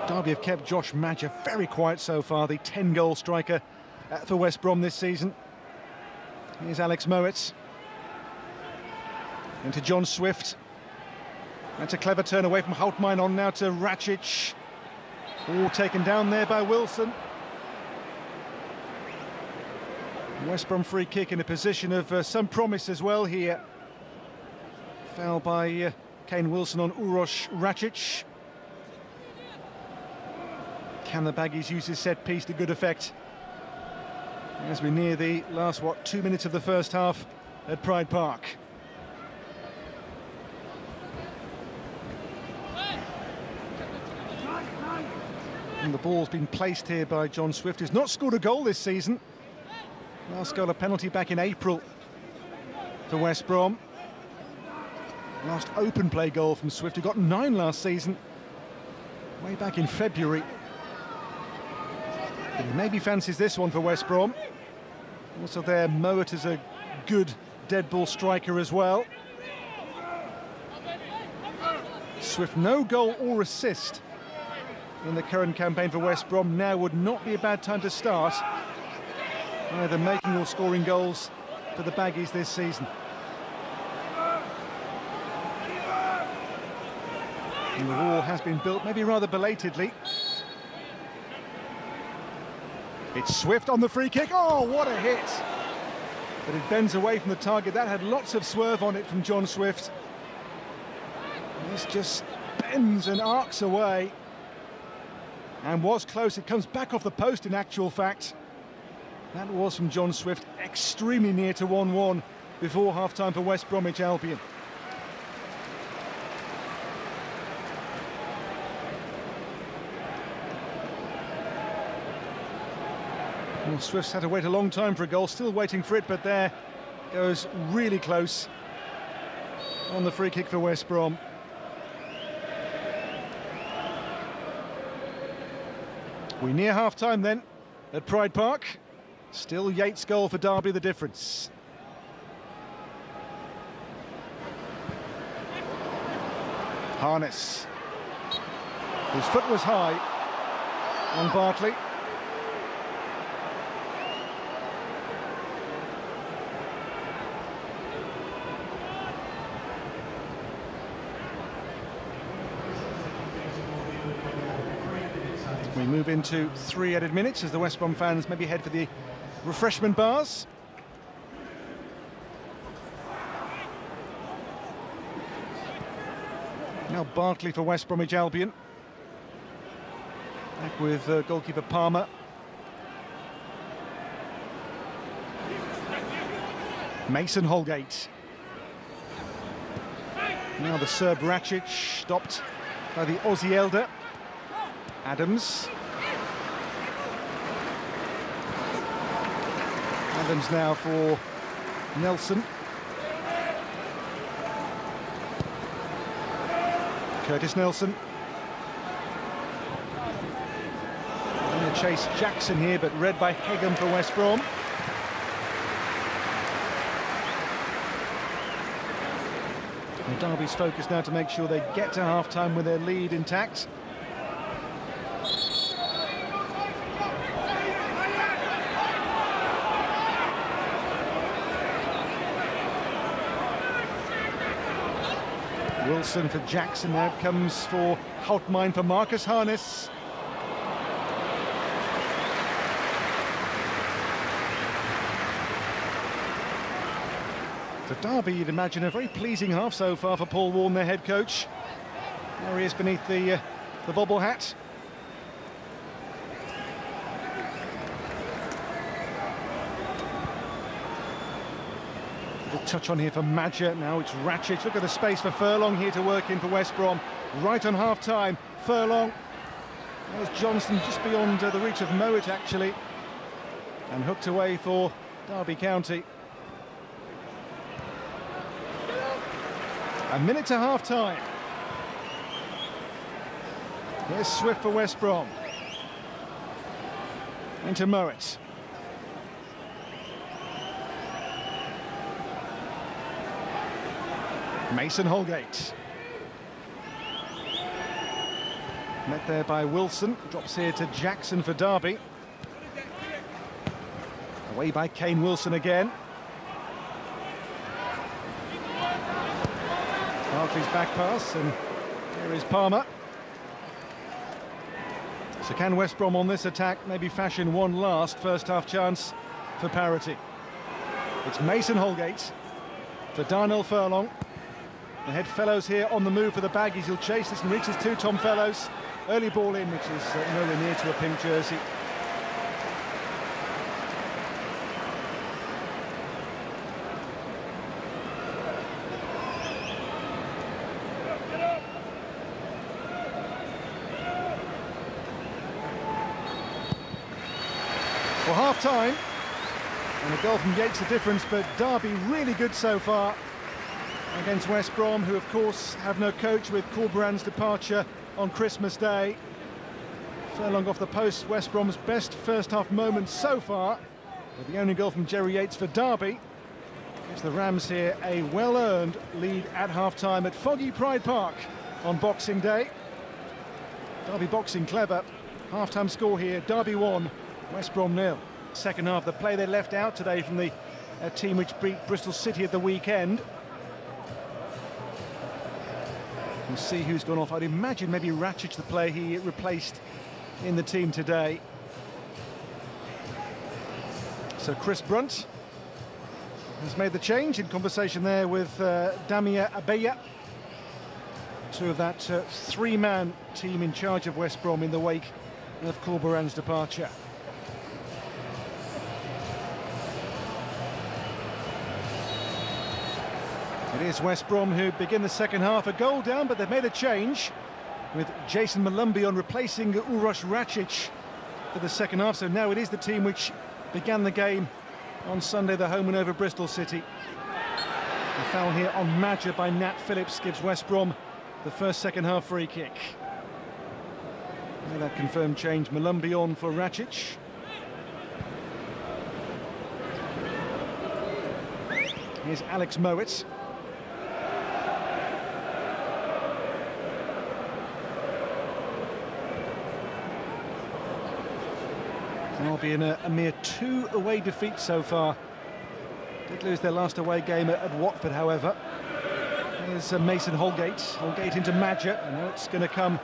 Derby have kept Josh Madger very quiet so far, the 10-goal striker for West Brom this season. Here's Alex Mowat. Into John Swift. That's a clever turn away from Houtmijn, on now to Racic. All taken down there by Wilson. West Brom free kick in a position of some promise as well here. Foul by Kane Wilson on Uroš Racic. Can the Baggies use his set piece to good effect? As we near the last, 2 minutes of the first half at Pride Park. And the ball's been placed here by John Swift, who's not scored a goal this season. Last goal, a penalty back in April for West Brom. Last open play goal from Swift, who got 9 last season, way back in February. But he maybe fancies this one for West Brom. Also there, Mowat is a good dead ball striker as well. Swift, no goal or assist in the current campaign for West Brom. Now would not be a bad time to start either making or scoring goals for the Baggies this season. And the wall has been built, maybe rather belatedly. It's Swift on the free kick. Oh, what a hit! But it bends away from the target. That had lots of swerve on it from John Swift. And this just bends and arcs away. And was close. It comes back off the post in actual fact. That was from John Swift, extremely near to 1-1 before half-time for West Bromwich Albion. Well, Swift's had to wait a long time for a goal, still waiting for it, but there goes really close on the free kick for West Brom. We near half-time then at Pride Park. Still Yates' goal for Derby the difference. Harness. His foot was high on Bartley. We move into 3 added minutes as the West Brom fans maybe head for the refreshment bars. Now Bartley for West Bromwich Albion. Back with goalkeeper Palmer. Mason Holgate. Now the Serb Racic, stopped by the Aussie elder. Adams. Adams now for Nelson. Curtis Nelson. Going to chase Jackson here, but read by Hegem for West Brom. And Derby's focus now to make sure they get to half-time with their lead intact. Wilson for Jackson, now it comes for Houtmijn for Marcus Harness. For Derby, you'd imagine a very pleasing half so far for Paul Warne, their head coach. There he is beneath the bobble hat. Little touch on here for Madger. Now it's Ratchich. Look at the space for Furlong here to work in for West Brom. Right on half-time. Furlong. There's Johnson just beyond the reach of Mowat, actually. And hooked away for Derby County. A minute to half-time. Here's Swift for West Brom. Into Mowat. Mason Holgate. Met there by Wilson. Drops here to Jackson for Derby. Away by Kane Wilson again. Hartley's back pass, and here is Palmer. So can West Brom on this attack maybe fashion one last first-half chance for parity? It's Mason Holgate for Darnell Furlong. The head Fellows here on the move for the baggies. He'll chase this and reaches to Tom Fellows. Early ball in, which is nowhere near to a pink jersey. For half-time, and a goal from Yates the difference, but Derby really good so far against West Brom, who of course have no coach with Corberan's departure on Christmas Day. Furlong off the post, West Brom's best first-half moment so far, but the only goal from Jerry Yates for Derby gives the Rams here a well-earned lead at half-time at Foggy Pride Park on Boxing Day. Derby boxing clever. Half-time score here, Derby 1, West Brom 0. Second half, the play they left out today from the team which beat Bristol City at the weekend. We'll see who's gone off. I'd imagine maybe Ratchich, the player he replaced in the team today. So Chris Brunt has made the change in conversation there with Damia Abeya. Two of that three-man team in charge of West Brom in the wake of Corberan's departure. It is West Brom who begin the second half, a goal down, but they've made a change with Jason Malumbi on replacing Uroš Ratchich for the second half. So now it is the team which began the game on Sunday, the home win over Bristol City. The foul here on Madger by Nat Phillips gives West Brom the first second-half free kick. Now that confirmed change, Malumbi on for Ratchich. Here's Alex Mowat. Derby in a mere 2 away defeats so far. Did lose their last away game at Watford, however. Here's Mason Holgate. Holgate into Madger, and now it's going to come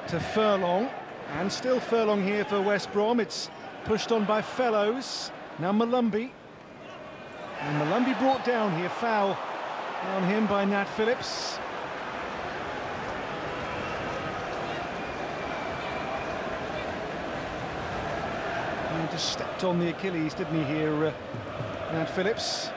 to Furlong. And still Furlong here for West Brom. It's pushed on by Fellows. Now Malumbi. And Malumbi brought down here. Foul on him by Nat Phillips. He just stepped on the Achilles, didn't he, here, Nat Phillips.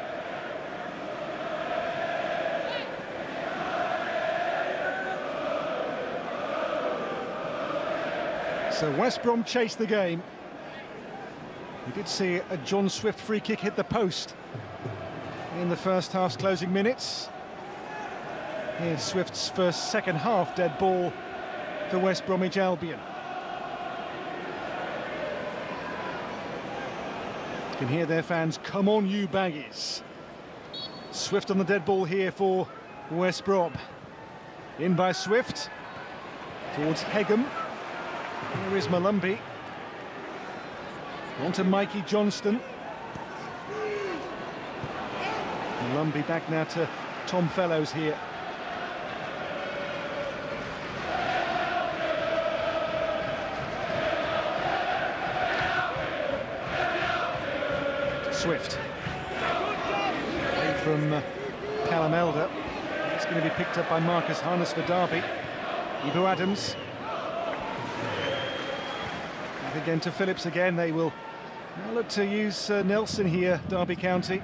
So West Brom chased the game. We did see a John Swift free kick hit the post in the first half's closing minutes. Here's Swift's first second-half dead ball for West Bromwich Albion. You can hear their fans, "Come on, you baggies." Swift on the dead ball here for West Brom. In by Swift, towards Hegum. Here is Malumbi. On to Mikey Johnston. Malumbi back now to Tom Fellows here. Swift. Away from Callum Elder. It's going to be picked up by Marcus Harness for Derby. Ibu Adams. Back again to Phillips again. They will now look to use Nelson here, Derby County.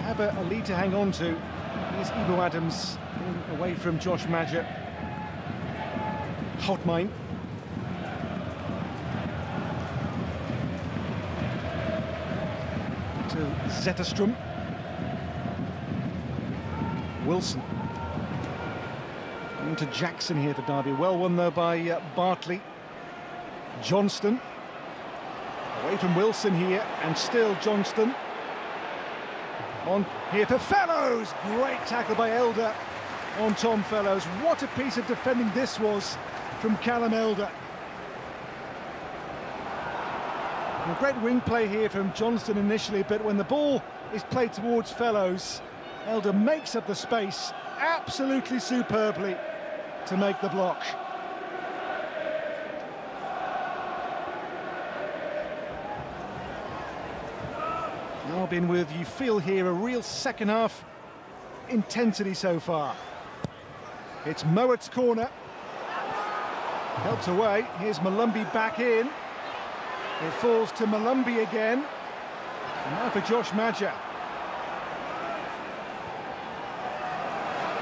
Have a lead to hang on to. Here's Ibu Adams away from Josh Madger. Hotmine. To Zetterstrom. Wilson. Into Jackson here for Derby. Well won though by Bartley. Johnston. Away from Wilson here, and still Johnston. On here for Fellows. Great tackle by Elder on Tom Fellows. What a piece of defending this was from Callum Elder. A great wing play here from Johnston initially, but when the ball is played towards Fellows, Elder makes up the space absolutely superbly to make the block. Albion with, you feel here, a real second half intensity so far. It's Mowatt's corner. Helped away. Here's Malumbi back in. It falls to Malumbi again. And now for Josh Madger.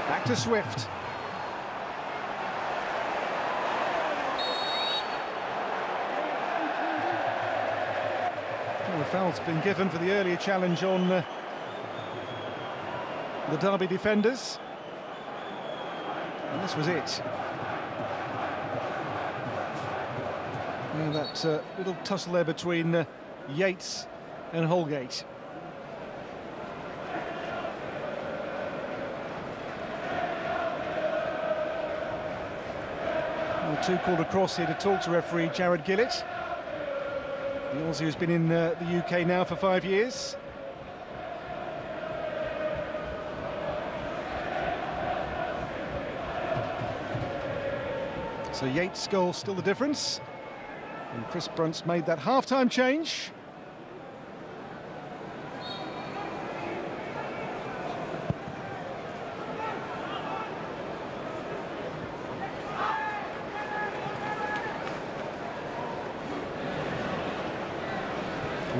Back to Swift. Well, the foul's been given for the earlier challenge on the Derby defenders. And this was it. That little tussle there between Yates and Holgate. Well, two called across here to talk to referee Jared Gillett. The Aussie who's been in the UK now for 5 years. So Yates' goal still the difference. And Chris Brunt's made that half-time change.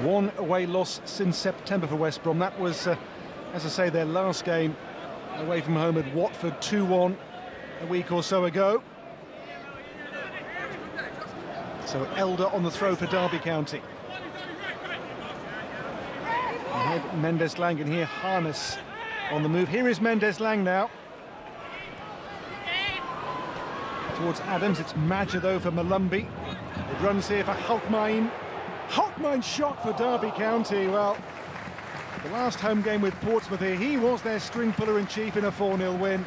One away loss since September for West Brom. That was, as I say, their last game away from home at Watford, 2-1 a week or so ago. So Elder on the throw for Derby County. Ahead Mendes-Lang, and here Harness on the move. Here is Mendes-Lang now. Towards Adams, it's Madger though for Malumbi. It runs here for Hotmine. Hotmine shot for Derby County. Well, the last home game with Portsmouth here, he was their string puller in chief in a 4-0 win.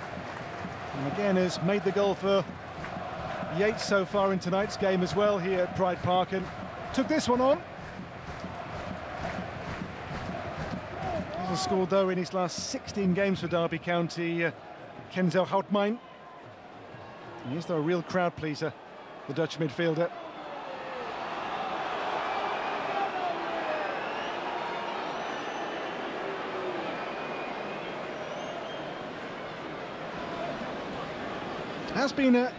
And again has made the goal for Yates so far in tonight's game as well here at Pride Park, and took this one on. Hasn't scored though in his last 16 games for Derby County, Kenzo Houtmijn. He is though a real crowd pleaser, the Dutch midfielder. Has been a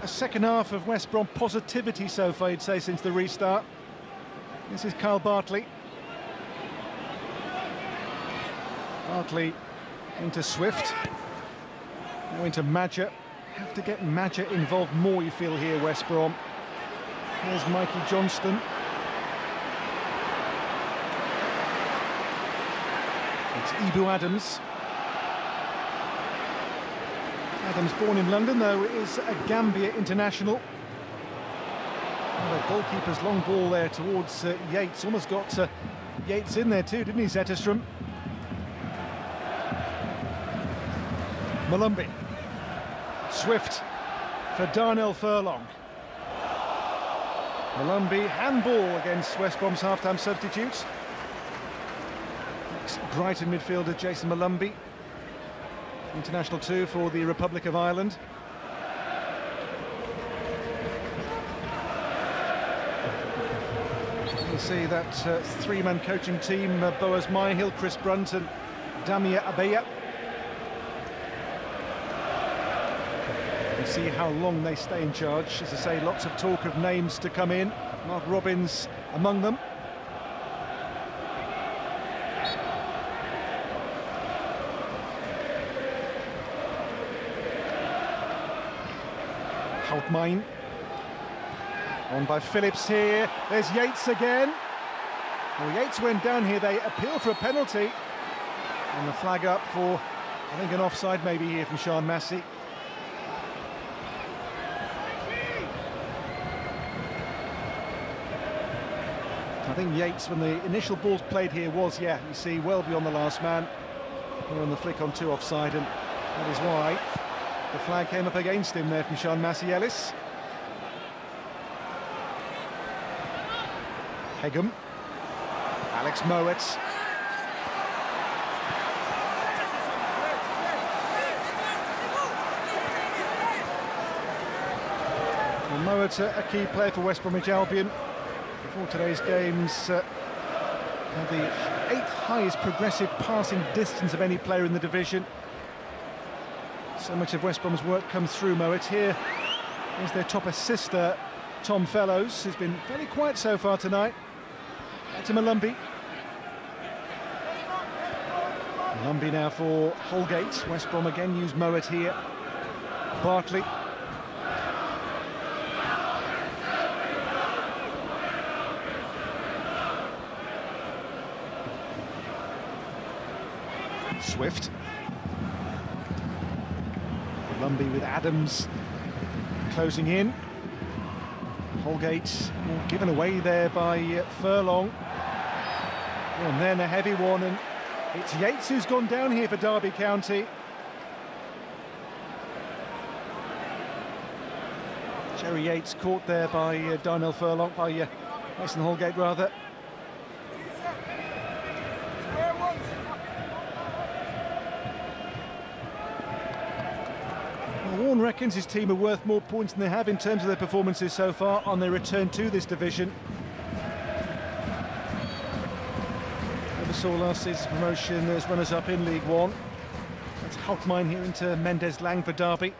second half of West Brom positivity so far, you'd say, since the restart. This is Kyle Bartley. Bartley into Swift. Now into Madger. Have to get Madger involved more, you feel, here, West Brom. Here's Mikey Johnston. It's Ibu Adams. Adams, born in London, though, is a Gambia international. Well, the goalkeeper's long ball there towards Yates. Almost got Yates in there too, didn't he, Zetterstrom? Malumbi. Swift for Darnell Furlong. Malumbi, handball against West Brom's half-time substitutes. Brighton midfielder Jason Malumbi, international too for the Republic of Ireland. You see that three-man coaching team, Boaz Myhill, Chris Brunt and Damia Abeya. You see how long they stay in charge. As I say, lots of talk of names to come in. Mark Robbins among them. Houtmijn. On by Phillips here. There's Yates again. Well, Yates went down here. They appeal for a penalty. And the flag up for, I think, an offside maybe here from Sian Massey. I think Yates, when the initial ball's played here, was, you see, well beyond the last man. Here on the flick on 2 offside, and that is why the flag came up against him there from Sian Massey Ellis. Hegum. Alex Mowat. Well, Mowat, a key player for West Bromwich Albion. Before today's games, had the 8th highest progressive passing distance of any player in the division. So much of West Brom's work comes through Mowat. Here is their top assister, Tom Fellows, who's been fairly quiet so far tonight. Back to Malumbi. Malumbi now for Holgate. West Brom again use Mowat here. Bartley. Swift. Malumbi with Adams closing in. Holgate given away there by Furlong. And then a heavy one, and it's Yates who's gone down here for Derby County. Jerry Yates caught there by Darnell Furlong, by Mason Holgate rather. Warne reckons his team are worth more points than they have in terms of their performances so far on their return to this division. Never saw last season's promotion as runners-up in League One. That's Houtmijn here into Mendes-Lang for Derby.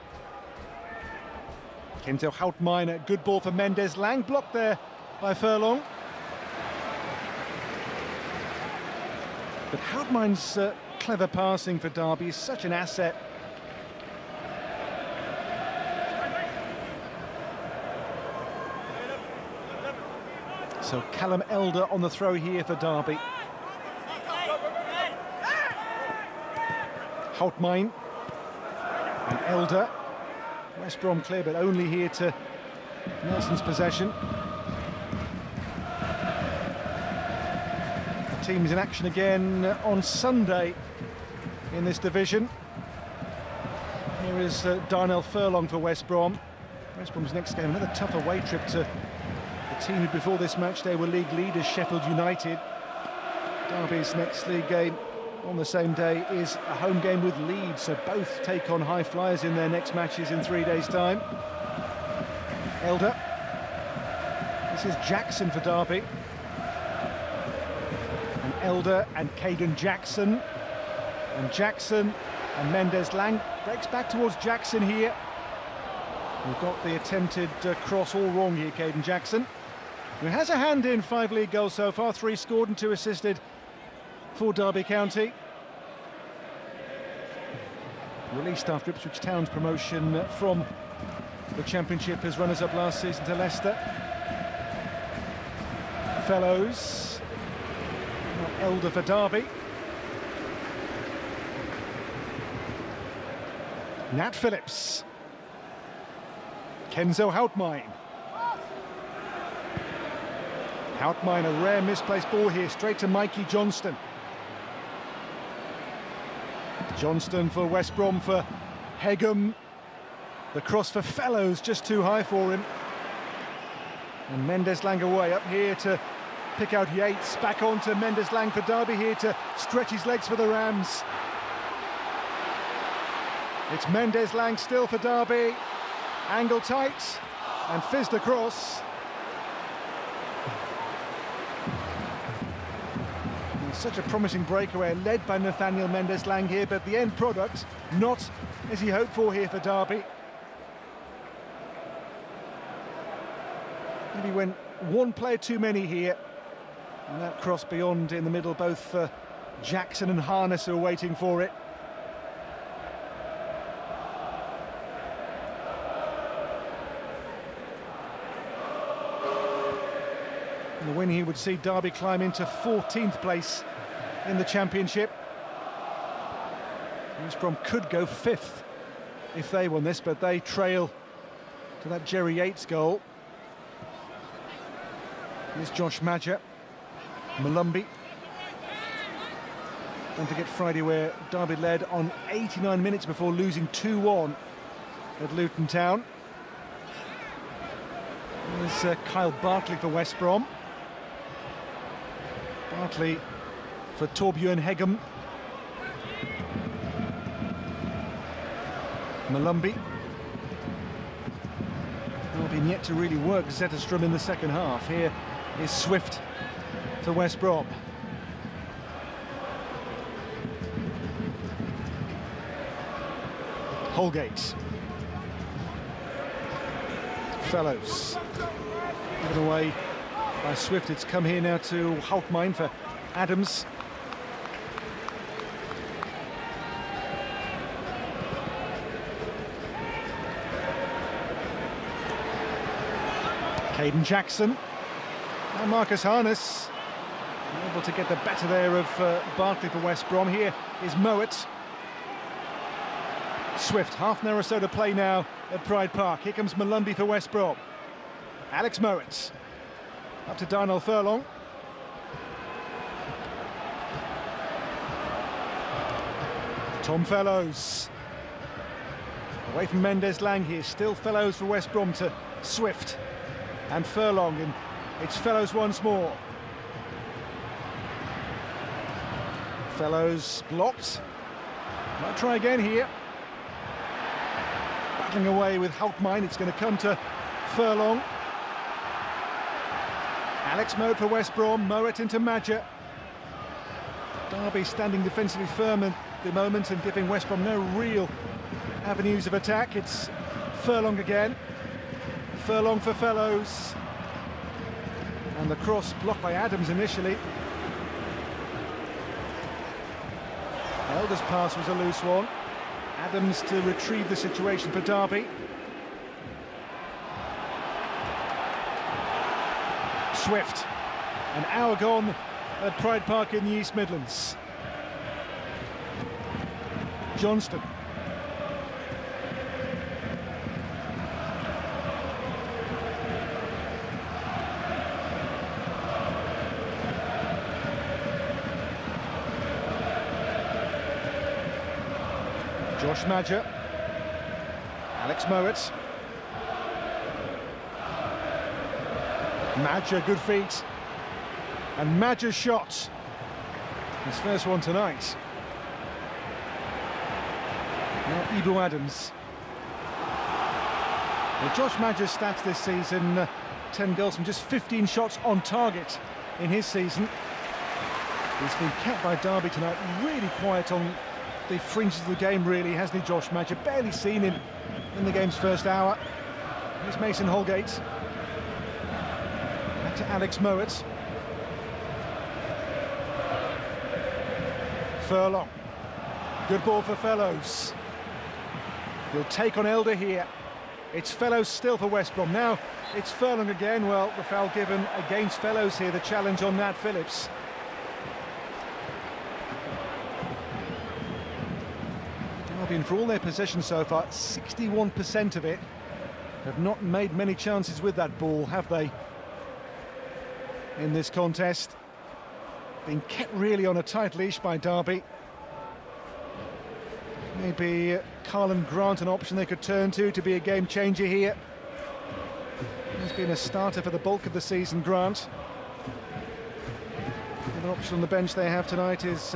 Kenzo Houtmijn, a good ball for Mendes-Lang, blocked there by Furlong. But Houtmijn's clever passing for Derby is such an asset. So Callum Elder on the throw here for Derby. Houtmijn and Elder. West Brom clear, but only here to Nelson's possession. The team is in action again on Sunday in this division. Here is Darnell Furlong for West Brom. West Brom's next game, another tough away trip to the team who before this match they were league leaders, Sheffield United. Derby's next league game on the same day is a home game with Leeds, so both take on high flyers in their next matches in 3 days' time. Elder. This is Jackson for Derby. And Elder and Caden Jackson. And Jackson and Mendes-Lang. Breaks back towards Jackson here. We've got the attempted cross all wrong here, Caden Jackson, who has a hand in 5 league goals so far, 3 scored and 2 assisted for Derby County. Released after Ipswich Town's promotion from the Championship as runners-up last season to Leicester. Fellows. Elder for Derby. Nat Phillips. Kenzo Houtmine. Houtmine, a rare misplaced ball here, straight to Mikey Johnston. Johnston for West Brom for Hegum. The cross for Fellows, just too high for him. And Mendes-Lang away, up here to pick out Yates. Back on to Mendes-Lang for Derby here to stretch his legs for the Rams. It's Mendes-Lang still for Derby. Angle tight and fizzed across. Such a promising breakaway, led by Nathaniel Mendes-Lang here, but the end product not as he hoped for here for Derby. Maybe went one player too many here, and that cross beyond in the middle, both Jackson and Harness are waiting for it. And the win here would see Derby climb into 14th place in the Championship. West Brom could go 5th if they won this, but they trail to that Jerry Yates goal. Here's Josh Madger, Malumbi. Don't forget Friday where Derby led on 89 minutes before losing 2-1 at Luton Town. There's Kyle Bartley for West Brom. Bartley for Torbjørn Hegum. Malumbi. Well, been yet to really work Zetterstrom in the second half. Here is Swift for West Brom. Holgate. Fellows. Given away by Swift. It's come here now to Houtmine for Adams. Caden Jackson. And Marcus Harness able to get the better there of Barkley for West Brom. Here is Mowat. Swift, half an hour or so to play now at Pride Park. Here comes Malumbi for West Brom. Alex Mowat. Up to Darnell Furlong. Tom Fellows. Away from Mendes-Lang here. Still Fellows for West Brom to Swift and Furlong, and it's Fellows once more. Fellows blocked. Might try again here. Battling away with Houtmine. It's going to come to Furlong. Alex Mowat for West Brom. Mowat into Madger. Derby standing defensively firm at the moment and giving West Brom no real avenues of attack. It's Furlong again. Furlong for Fellows. And the cross blocked by Adams initially. Elder's pass was a loose one. Adams to retrieve the situation for Derby. Swift. An hour gone at Pride Park in the East Midlands. Johnston. Josh Madger. Alex Mowat. Madger, good feet. And Madger's shot. His first one tonight. Now Ibu Adams. Well, Josh Madger's stats this season, 10 goals from just 15 shots on target in his season. He's been kept by Derby tonight really quiet on the fringes of the game, really, hasn't he, Josh Madger? Barely seen him in the game's first hour. Here's Mason Holgate. Back to Alex Mowat. Furlong. Good ball for Fellows. He'll take on Elder here. It's Fellows still for West Brom. Now it's Furlong again. Well, the foul given against Fellows here, the challenge on Nat Phillips. been, for all their possession so far, 61% of it. Have not made many chances with that ball, have they, in this contest? Been kept really on a tight leash by Derby. Maybe Karlan Grant an option they could turn to be a game changer here. He's been a starter for the bulk of the season, Grant. The option on the bench they have tonight is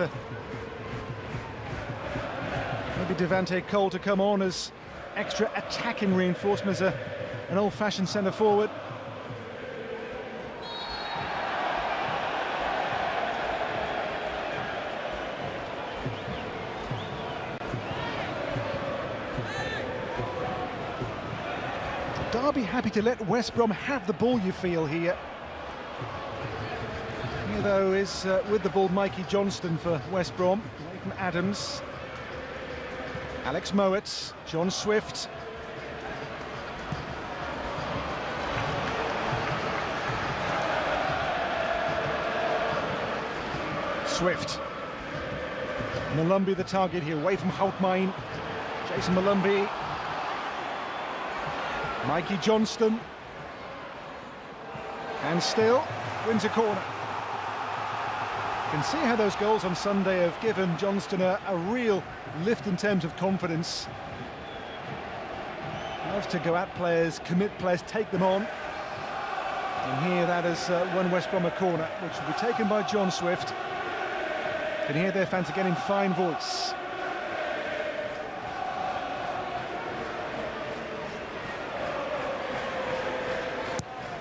maybe Devante Cole to come on as extra attacking reinforcement as an old-fashioned centre-forward. Derby happy to let West Brom have the ball, you feel, here. Here, though, is with the ball Mikey Johnston for West Brom, away from Adams. Alex Mowat, John Swift. Swift. Malumbi the target here, away from Houtmijn. Jason Malumbi. Mikey Johnston. And still wins a corner. You can see how those goals on Sunday have given Johnston a real lift in terms of confidence. Loves to go at players, commit players, take them on. And here that has won West Brom a corner, which will be taken by John Swift. You can hear their fans again in fine voice.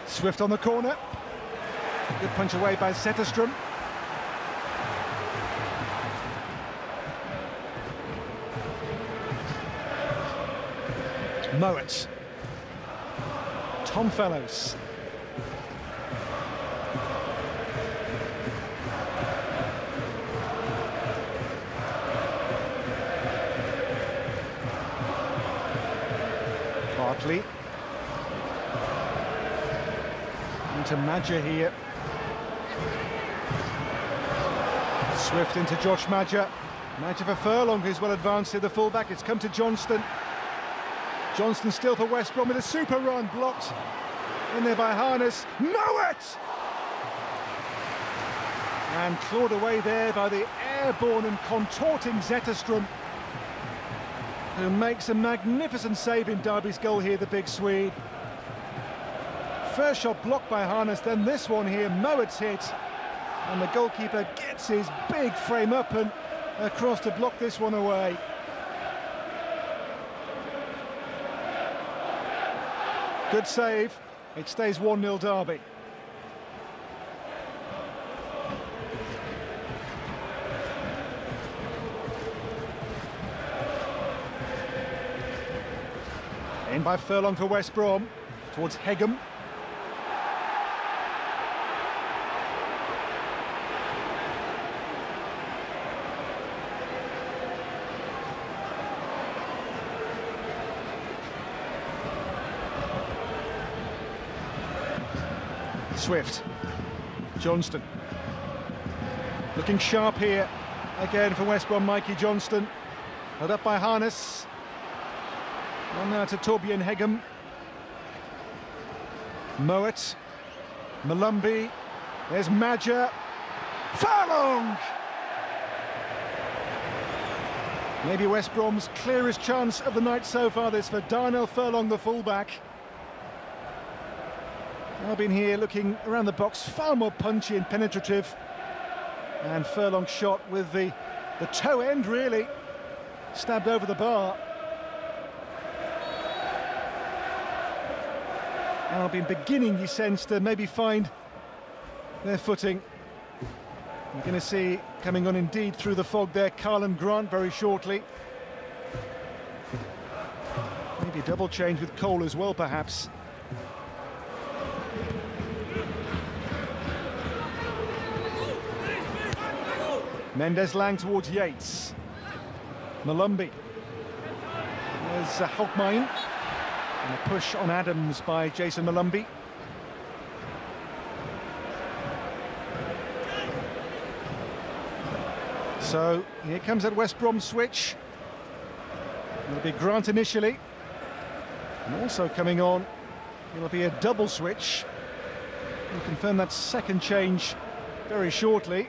Swift on the corner. Good punch away by Zetterstrom. Mowat. Tom Fellows. Bartley. Into Madger here. Swift into Josh Madger. Madger for Furlong, who's well advanced to the fullback. It's come to Johnston. Johnston still for West Brom with a super run, blocked in there by Harness. Mowat! And clawed away there by the airborne and contorting Zetterstrom, who makes a magnificent save in Derby's goal here, the big Swede. First shot blocked by Harness, then this one here, Mowat's hit, and the goalkeeper gets his big frame up and across to block this one away. Good save. It stays 1-0 Derby. In by Furlong for West Brom, towards Hegem. Swift. Johnston. Looking sharp here. Again for West Brom, Mikey Johnston. Held up by Harness. On now to Torbjørn Hegem. Mowat. Malumbi. There's Madger. Furlong! Maybe West Brom's clearest chance of the night so far, this for Darnell Furlong, the fullback. I've been here looking around the box, far more punchy and penetrative. And Furlong's shot with the toe end, really, stabbed over the bar. Albion beginning, you sense, to maybe find their footing. You're going to see, coming on indeed through the fog there, Karlan Grant very shortly. Maybe a double change with Cole as well, perhaps. Mendes-Lang towards Yates. Malumbi. There's Houtmijn. And a push on Adams by Jason Malumbi. So here comes that West Brom switch. It'll be Grant initially. And also coming on, it'll be a double switch. We'll confirm that second change very shortly.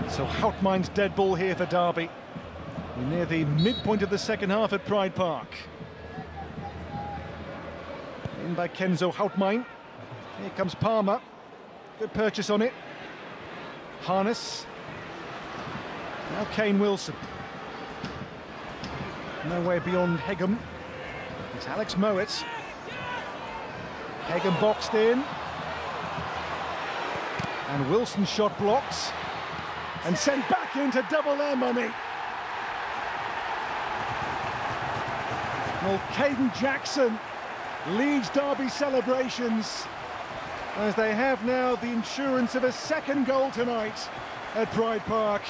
So Houtmijn's dead ball here for Derby. We're near the midpoint of the second half at Pride Park. In by Kenzo Houtmijn. Here comes Palmer. Good purchase on it. Harness. Now Kane Wilson. No way beyond Hegem. It's Alex Mowat. Hegem boxed in. And Wilson's shot blocked. And sent back into double their money. Well, Caden Jackson leads Derby celebrations as they have now the insurance of a second goal tonight at Pride Park.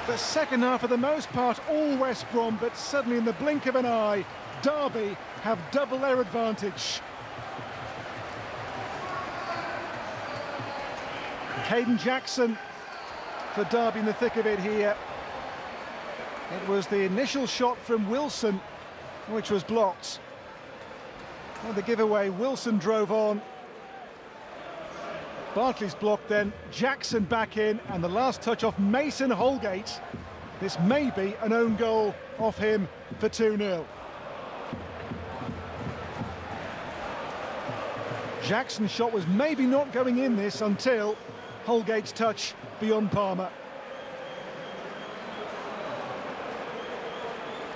The second half, for the most part, all West Brom, but suddenly in the blink of an eye, Derby have double their advantage. Caden Jackson for Derby in the thick of it here. It was the initial shot from Wilson which was blocked. Well, the giveaway, Wilson drove on. Bartley's blocked then, Jackson back in, and the last touch off Mason Holgate. This may be an own goal off him for 2-0. Jackson's shot was maybe not going in this until Holgate's touch beyond Palmer.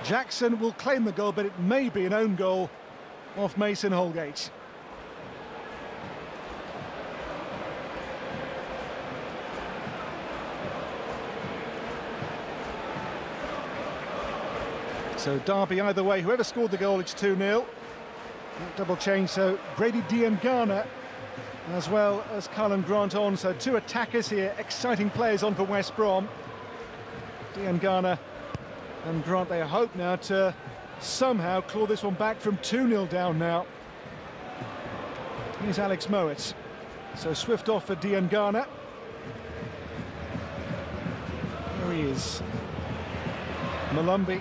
Jackson will claim the goal, but it may be an own goal off Mason Holgate. So Derby either way, whoever scored the goal, it's 2-0. Double change, so Brady Diangana as well as Cullen Grant on, so two attackers here, exciting players on for West Brom. Diangana and Grant, they hope now to somehow claw this one back from 2-0 down now. Here's Alex Mowat, so Swift off for Diangana. There he is, Malumbi.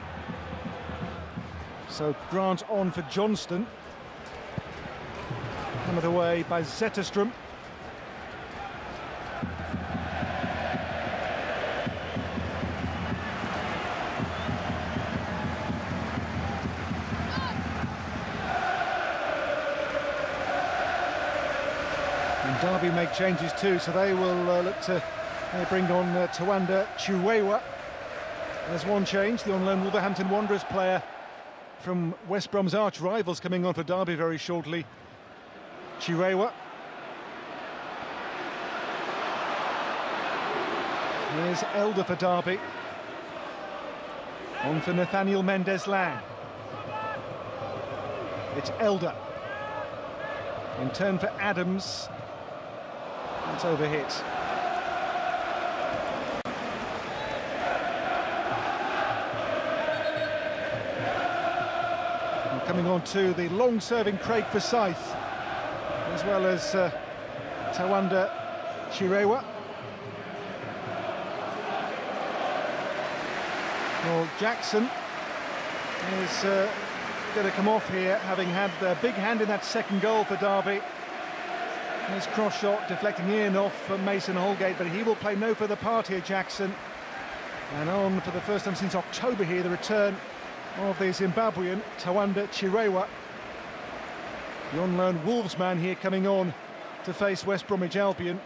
So Grant on for Johnston. Hammered away by Zetterstrom. And Derby make changes too, so they will look to bring on Tawanda Chiwewa. There's one change, the on-loan Wolverhampton Wanderers player from West Brom's arch rivals coming on for Derby very shortly. Chiwewa. Here's Elder for Derby. On for Nathaniel Mendes-Lang. It's Elder. In turn for Adams. That's overhit. And coming on to the long-serving Craig Forsyth, as well as Tawanda Chiwewa. Well, Jackson is going to come off here, having had a big hand in that second goal for Derby. His cross shot deflecting in off Mason Holgate, but he will play no further part here, Jackson. And on for the first time since October here, the return of the Zimbabwean, Tawanda Chiwewa. The on-loan Wolves man here coming on to face West Bromwich Albion.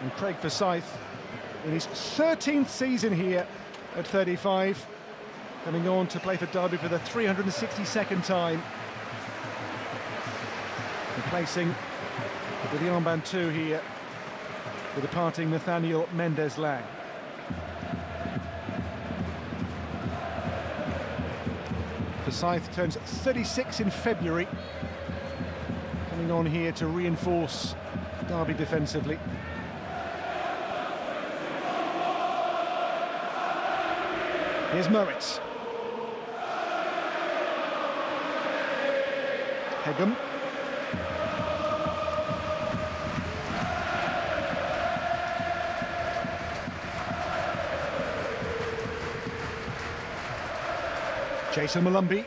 And Craig Forsyth, in his 13th season here at 35, coming on to play for Derby for the 362nd time. Replacing with the armband 2 here, the departing Nathaniel Mendes-Lang. Forsyth turns 36 in February. Coming on here to reinforce Derby defensively. Here's Mowat. Hegum. Jason Malumbi.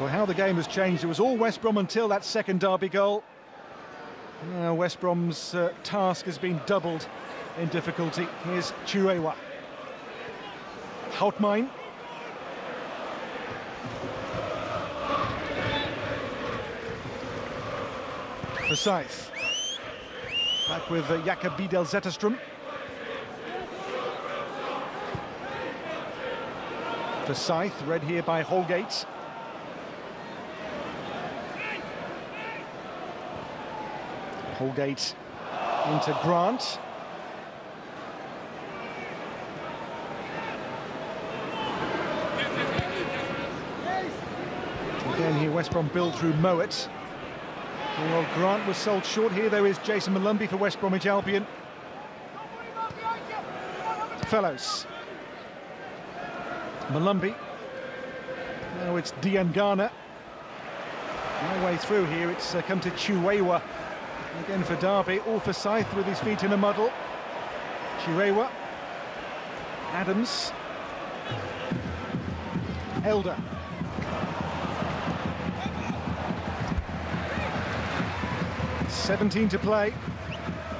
Well, how the game has changed. It was all West Brom until that second Derby goal. Now West Brom's task has been doubled in difficulty. Here's Chirewa. Houtmijn. Forsyth. Back with Jakob Wiedel-Zetterstrom. Forsyth, read here by Holgate. Holgate into Grant. Again here West Brom build through Mowat. Well, Grant was sold short. Here there is Jason Malumbi for West Bromwich Albion. Fellows. Malumbi. Now it's Diangana. No way through here. It's come to Chirewa. Again for Derby. All Forsyth with his feet in a muddle. Chirewa. Adams. Elder. .17 to play,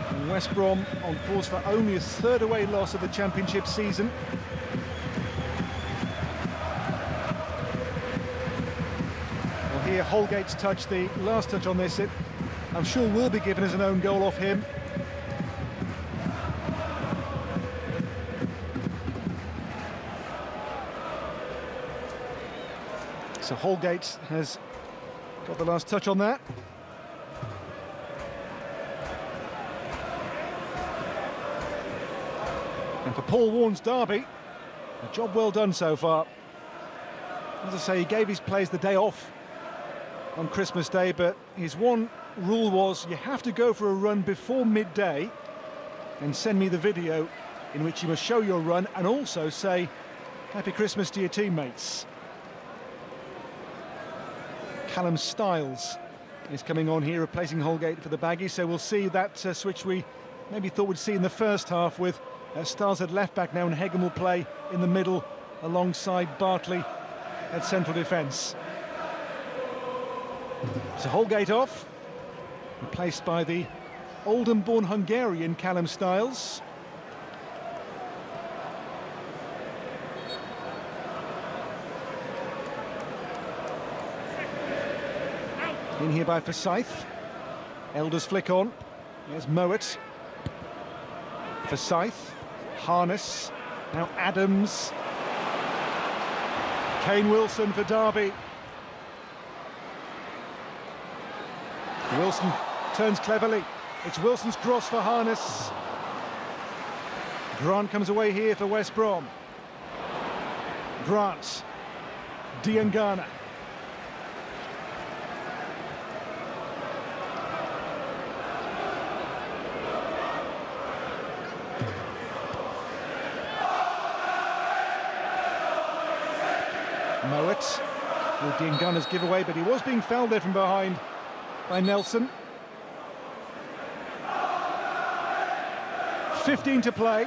and West Brom on course for only a third away loss of the Championship season. Well, here Holgate's touch, the last touch on this, I'm sure will be given as an own goal off him. So Holgate has got the last touch on that. And for Paul Warne's Derby, a job well done so far. As I say, he gave his players the day off on Christmas Day, but his one rule was you have to go for a run before midday and send me the video in which you must show your run and also say Happy Christmas to your teammates. Callum Stiles is coming on here, replacing Holgate for the Baggies, so we'll see that switch we maybe thought we'd see in the first half with Stiles at left-back now, and Hegum will play in the middle alongside Bartley at central defence. So Holgate off, replaced by the Oldham-born Hungarian Callum Stiles. In here by Forsyth. Elder's flick on. There's Mowat. Forsyth. Harness. Now Adams. Kane Wilson for Derby. Wilson turns cleverly. It's Wilson's cross for Harness. Grant comes away here for West Brom. Grant. Diangana. Mowat. Will Diangana's giveaway, but he was being fouled there from behind by Nelson. 15 to play.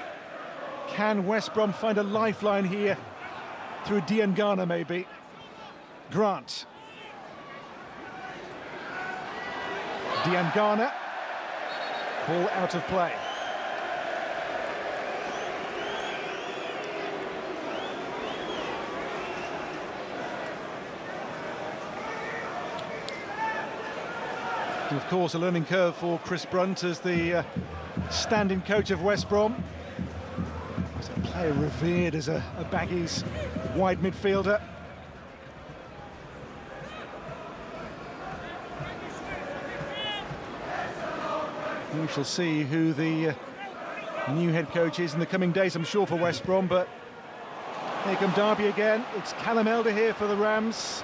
Can West Brom find a lifeline here through Diangana maybe? Grant. Diangana. Ball out of play. And of course, a learning curve for Chris Brunt as the stand-in coach of West Brom. He's a player revered as a Baggies wide midfielder. We shall see who the new head coach is in the coming days, I'm sure, for West Brom. But here come Derby again. It's Callum Elder here for the Rams.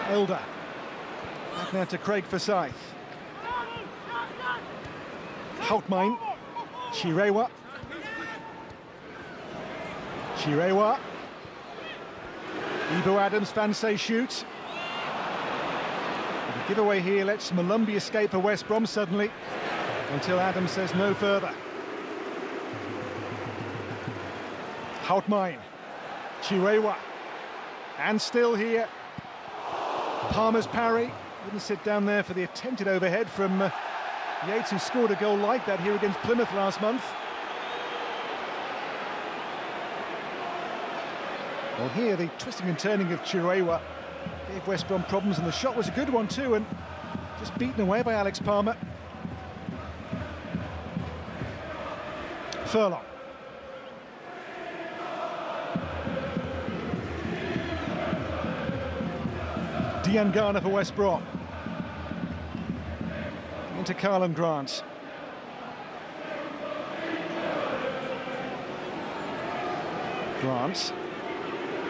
Elder. Back now to Craig Forsyth. Houtmijn. Chirewa. Chirewa. Ibu Adams, fans say shoot. The giveaway here lets Malumbi escape for West Brom suddenly, until Adams says no further. Houtmine. Chirewa. And still here. Palmer's parry. Wouldn't sit down there for the attempted overhead from Yates, who scored a goal like that here against Plymouth last month. Well, here the twisting and turning of Chirewa gave West Brom problems, and the shot was a good one too, and just beaten away by Alex Palmer. Furlong. Diangana for West Brom. Into Carlin Grant. Grant.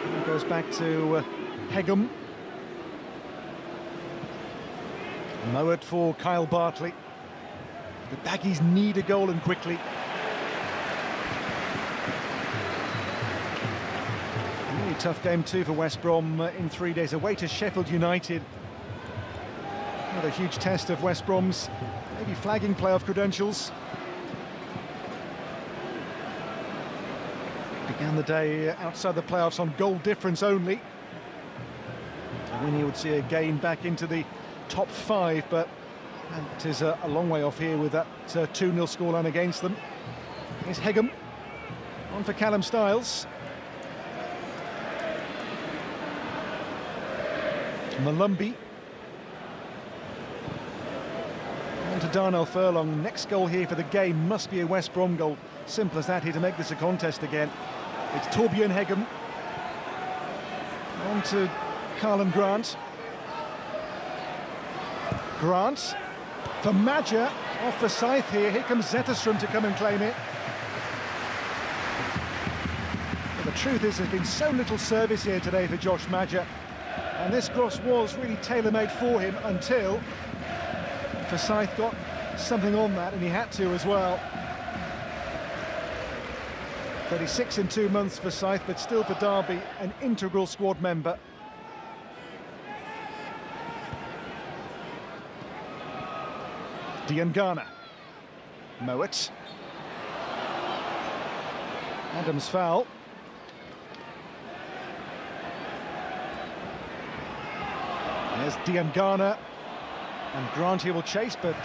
And goes back to Hegum. Lowered for Kyle Bartley. The Baggies need a goal, and quickly. Really tough game too for West Brom in 3 days, away to Sheffield United. Another huge test of West Brom's maybe flagging playoff credentials. Began the day outside the playoffs on goal difference only. A win here would see a gain back into the top 5, but that is a long way off here with that 2-0 scoreline against them. Here's Hegum, on for Callum Styles. Malumbi. On to Darnell Furlong. Next goal here for the game must be a West Brom goal. Simple as that here to make this a contest again. It's Torbjörn Hegum. On to Carlin Grant. Grant for Madger, off the scythe here. Here comes Zetterstrom to come and claim it. But the truth is, there's been so little service here today for Josh Madger, and this cross was really tailor-made for him until Forsyth got something on that, and he had to as well. 36 in 2 months for Forsyth, but still for Derby, an integral squad member. Diangana. Mowat. Adams foul. There's Diangana. And Grant here will chase, but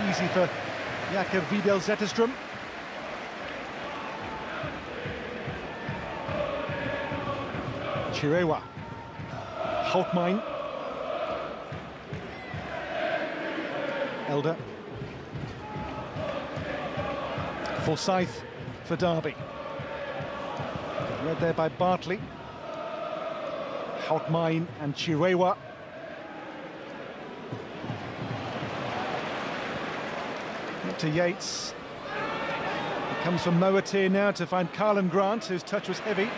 easy for Jakob Vidal Zetterstrom. Chirewa. Houtmine. Elder. Forsyth for Derby. Led there by Bartley. Houtmine and Chirewa. Up to Yates. It comes from Mowat here now to find Carlin Grant, whose touch was heavy.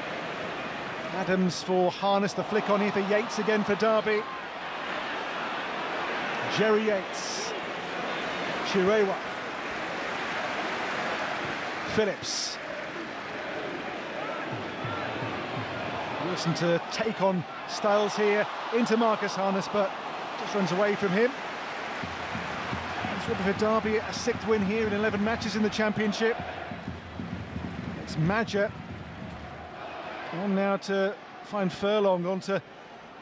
Adams for Harness, the flick on here for Yates again for Derby. Jerry Yates. Chirewa. Phillips. Wilson to take on Styles here into Marcus Harness, but just runs away from him. It's Rugby for Derby, a 6th win here in 11 matches in the Championship. It's Madger. On now to find Furlong, on to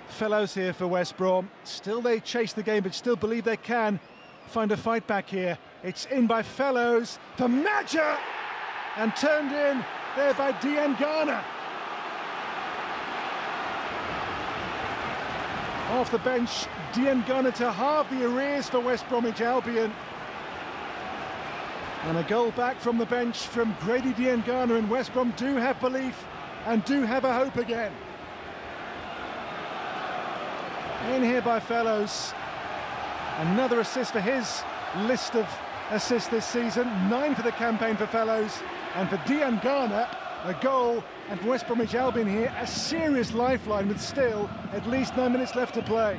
Fellows here for West Brom. Still they chase the game, but still believe they can find a fight back here. It's in by Fellows for Madger, and turned in there by Diangana. Off the bench, Diangana to halve the arrears for West Bromwich Albion. And a goal back from the bench from Grady Diangana, and West Brom do have belief and do have a hope again. In here by Fellows. Another assist for his list of assists this season. 9 for the campaign for Fellows, and for Diangana, a goal, and for West Bromwich Albion here, a serious lifeline with still at least 9 minutes left to play.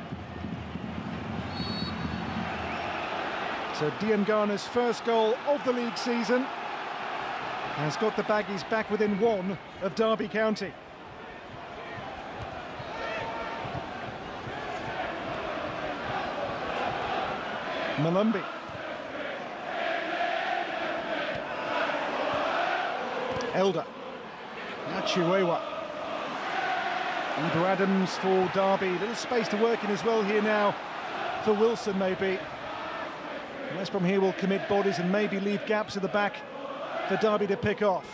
So Diangana's first goal of the league season. has got the Baggies back within one of Derby County. Malumbi. Elder. Now Chiwewa. Ibu Adams for Derby. Little space to work in as well here now for Wilson, maybe. West Brom here will commit bodies and maybe leave gaps at the back for Derby to pick off.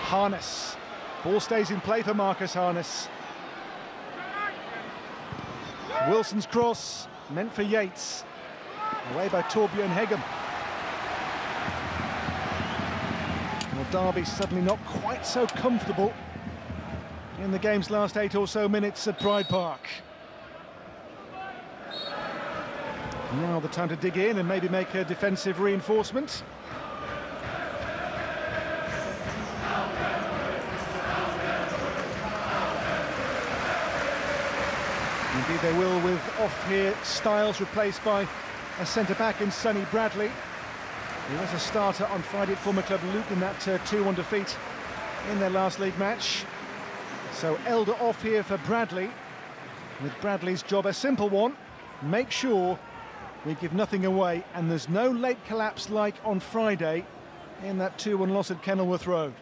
Harness. Ball stays in play for Marcus Harness. Wilson's cross, meant for Yates. Away by Torbjørn Hegem. Well, Derby suddenly not quite so comfortable in the game's last 8 or so minutes at Pride Park. Now the time to dig in and maybe make a defensive reinforcement. Indeed they will, with off here Styles replaced by a centre-back in Sonny Bradley. He was a starter on Friday at former club Luton in that 2-1 defeat in their last league match. So Elder off here for Bradley, with Bradley's job a simple one: make sure we give nothing away, and there's no late collapse like on Friday in that 2-1 loss at Kenilworth Road.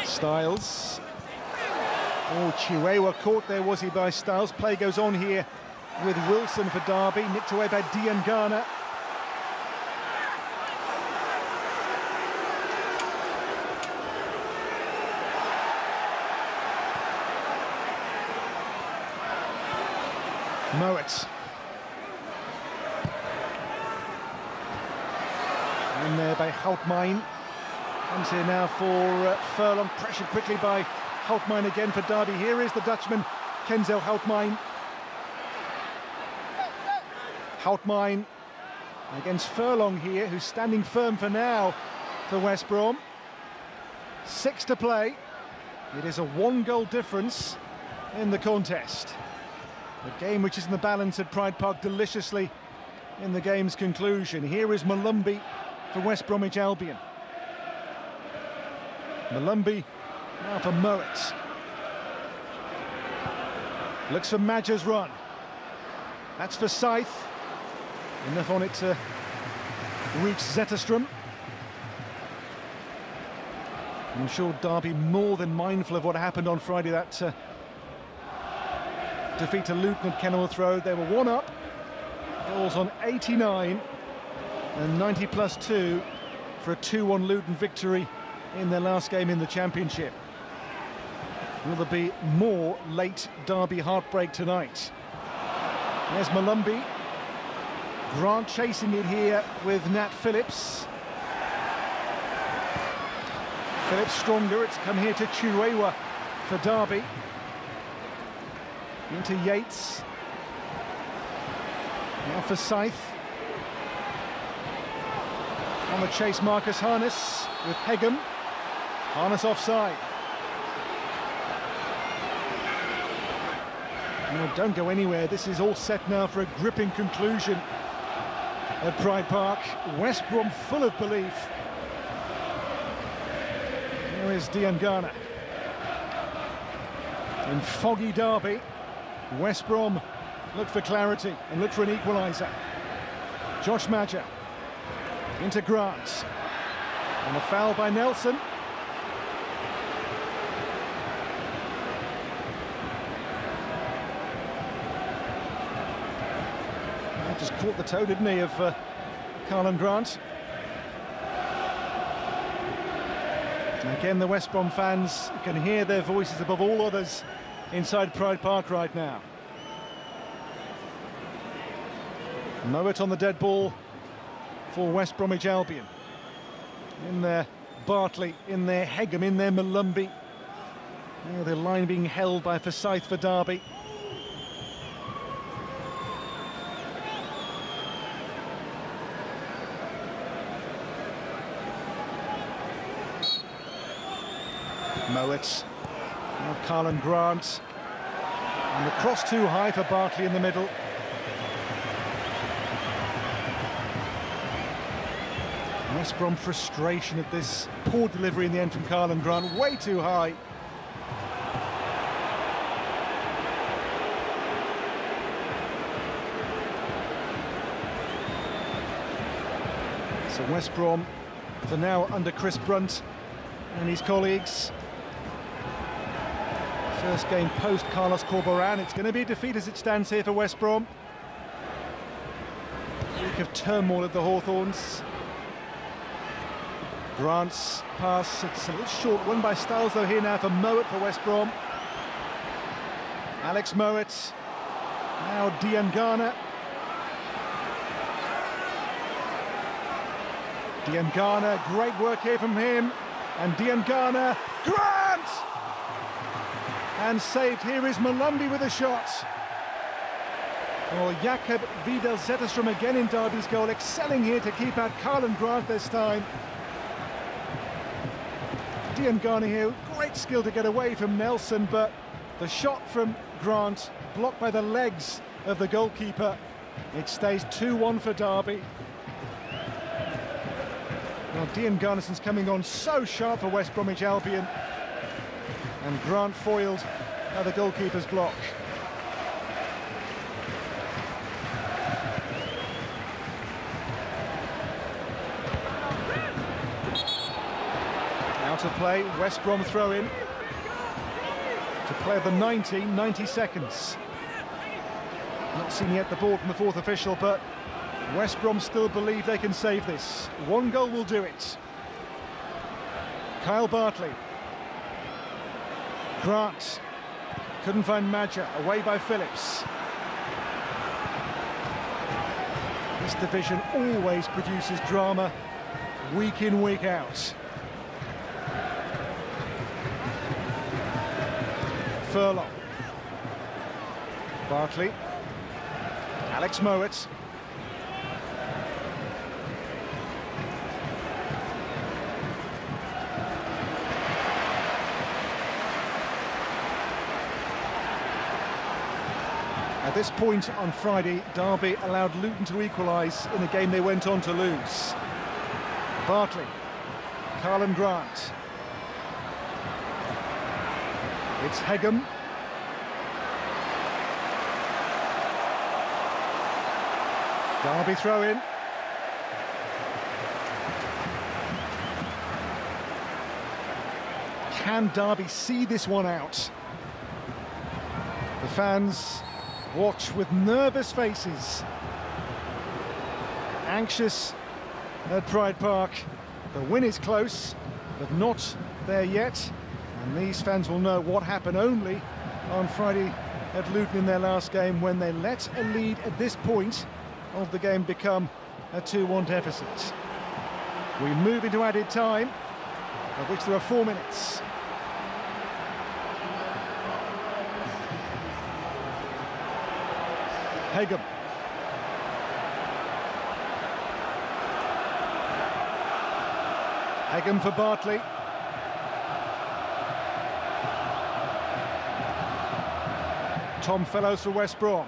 Styles. Oh, Chiwewa caught there, was he, by Styles? Play goes on here with Wilson for Derby, nicked away by Diangana. Mowat. In there by Houtmijn. Comes here now for Furlong, pressured quickly by Houtmijn again for Derby. Here is the Dutchman, Kenzel Houtmijn. Houtmijn against Furlong here, who's standing firm for now for West Brom. 6 to play. It is a 1-goal difference in the contest. A game which is in the balance at Pride Park deliciously in the game's conclusion. Here is Malumbi for West Bromwich Albion. Malumbi now for Mowat. Looks for Madger's run. That's for Scythe. Enough on it to reach Zetterstrom. I'm sure Derby more than mindful of what happened on Friday, that defeat to Luton at Kenilworth Road. They were 1 up. Goals on 89 and 90+2 for a 2-1 Luton victory in their last game in the Championship. Will there be more late Derby heartbreak tonight? There's Malumbi. Grant chasing it here with Nat Phillips. Phillips stronger, it's come here to Chiwewa for Derby. Into Yates. Now for Scythe. On the chase, Marcus Harness with Hegem. Harness offside. No, don't go anywhere. This is all set now for a gripping conclusion at Pride Park. West Brom full of belief. Here is Diangana. In foggy Derby, West Brom look for clarity and look for an equaliser. Josh Madger into Grant. And a foul by Nelson. Just caught the toe, didn't he, of Carlin Grant. And again, the West Brom fans can hear their voices above all others inside Pride Park right now. Mowat on the dead ball for West Bromwich Albion. In there, Bartley, in there, Hegem, in there, Malumbi. Oh, the line being held by Forsyth for Derby. Mowat. Now Carlin Grant. And the cross too high for Bartley in the middle. West Brom frustration at this poor delivery in the end from Carlin Grant, way too high. So West Brom for now under Chris Brunt and his colleagues. First game post Carlos Corberán. It's going to be a defeat as it stands here for West Brom. Week of turmoil at the Hawthorns. Grant's pass, it's a little short, won by Styles though here now for Mowat for West Brom. Alex Mowat, now Diangana. Diangana, great work here from him, and Diangana, Grant! And saved, here is Malumbi with a shot. Well, Jakob Vidal-Zetterstrom again in Derby's goal, excelling here to keep out Carlin Grant this time. Diangana here, great skill to get away from Nelson, but the shot from Grant blocked by the legs of the goalkeeper. It stays 2-1 for Derby. Well, Dianganason's coming on so sharp for West Bromwich Albion, and Grant foiled by the goalkeeper's block. Out of play, West Brom throw in to play of the 90 seconds. Not seen yet the ball from the fourth official, but West Brom still believe they can save this. One goal will do it. Kyle Bartley. Grant couldn't find Madja, away by Phillips. This division always produces drama, week in, week out. Furlong. Bartley. Alex Mowat. At this point on Friday, Derby allowed Luton to equalise in a game they went on to lose. Bartley. Carlin Grant. It's Hegum. Derby throw in. Can Derby see this one out? The fans watch with nervous faces. Anxious at Pride Park. The win is close, but not there yet. And these fans will know what happened only on Friday at Luton in their last game, when they let a lead at this point of the game become a 2-1 deficit. We move into added time, of which there are 4 minutes. Hegum. Hegum for Bartley. Tom Fellows for West Brom.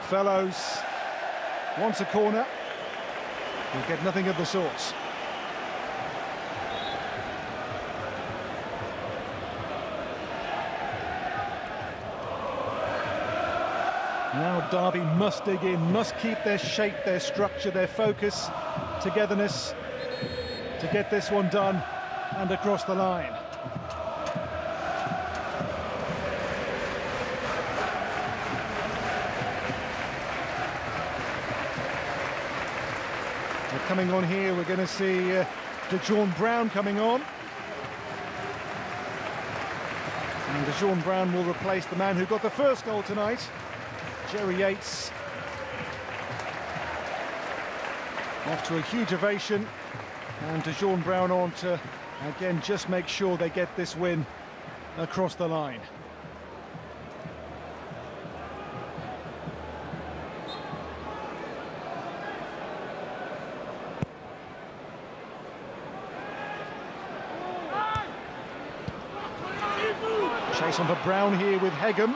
Fellows wants a corner. He'll get nothing of the sort. Now Derby must dig in, must keep their shape, their structure, their focus, togetherness to get this one done and across the line. Coming on here, we're going to see DeJohn Brown coming on. And DeJohn Brown will replace the man who got the first goal tonight, Jerry Yates. Off to a huge ovation, and DeJohn Brown on to, again, just make sure they get this win across the line. Chase on for Brown here with Hegem.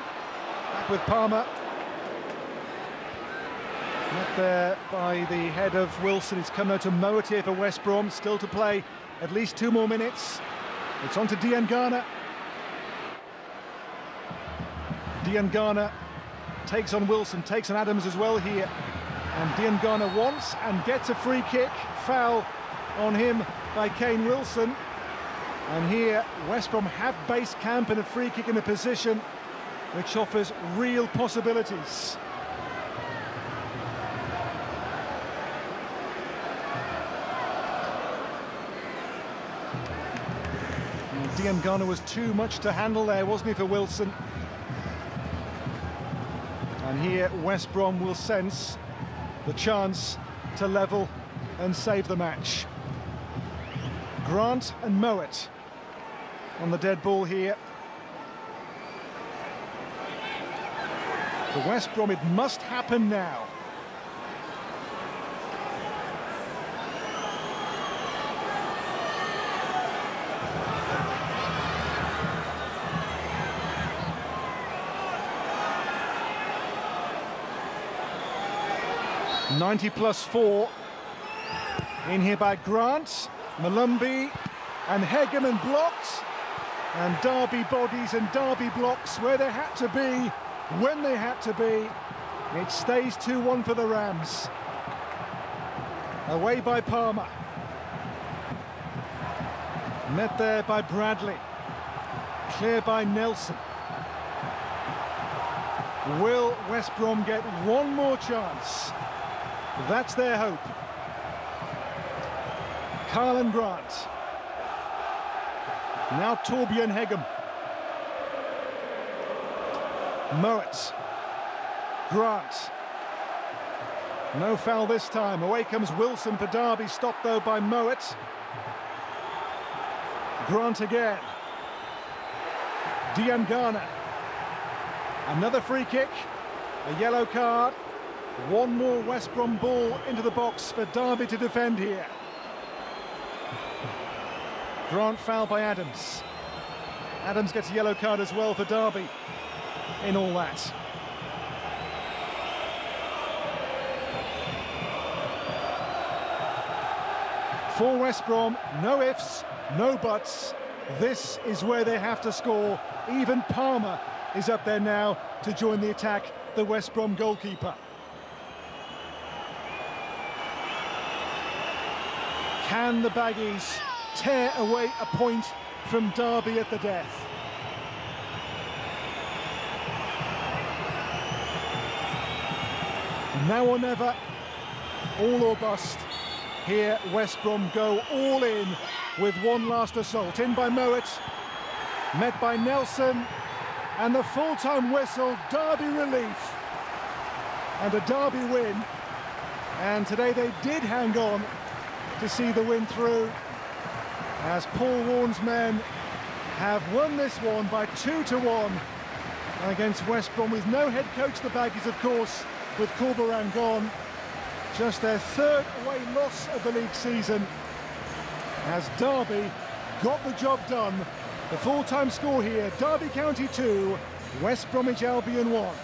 Back with Palmer. Met there by the head of Wilson. It's come now to Mowat here for West Brom. Still to play at least 2 more minutes. It's on to Diangana. Diangana takes on Wilson, takes on Adams as well here. And Diangana wants and gets a free kick. Foul on him by Kane Wilson. And here West Brom have base camp and a free kick in a position which offers real possibilities. Diangana was too much to handle there, wasn't he, for Wilson? And here West Brom will sense the chance to level and save the match. Grant and Mowat on the dead ball here. For West Brom, it must happen now. +4 in here by Grant, Malumbi and Hegem, and blocked, and Derby bodies and Derby blocks where they had to be, when they had to be. It stays 2-1 for the Rams. Away by Palmer. Met there by Bradley. Clear by Nelson. Will West Brom get one more chance? That's their hope. Karlan Grant. Now Torbjørn Hegem. Mowat. Grant. No foul this time. Away comes Wilson for Derby. Stopped though by Mowat. Grant again. Diangana. Another free kick. A yellow card. One more West Brom ball into the box for Derby to defend here. Grant fouled by Adams. Adams gets a yellow card as well for Derby in all that. For West Brom, no ifs, no buts. This is where they have to score. Even Palmer is up there now to join the attack, the West Brom goalkeeper. Can the Baggies tear away a point from Derby at the death? Now or never, all or bust. Here West Brom go all in with one last assault. In by Mowat, met by Nelson, and the full-time whistle, Derby relief. And a Derby win. And today they did hang on to see the win through, as Paul Warne's men have won this one by 2-1 against West Brom, with no head coach, the Baggies, of course, with Corberan gone. Just their third away loss of the league season, as Derby got the job done. The full-time score here, Derby County 2, West Bromwich Albion 1.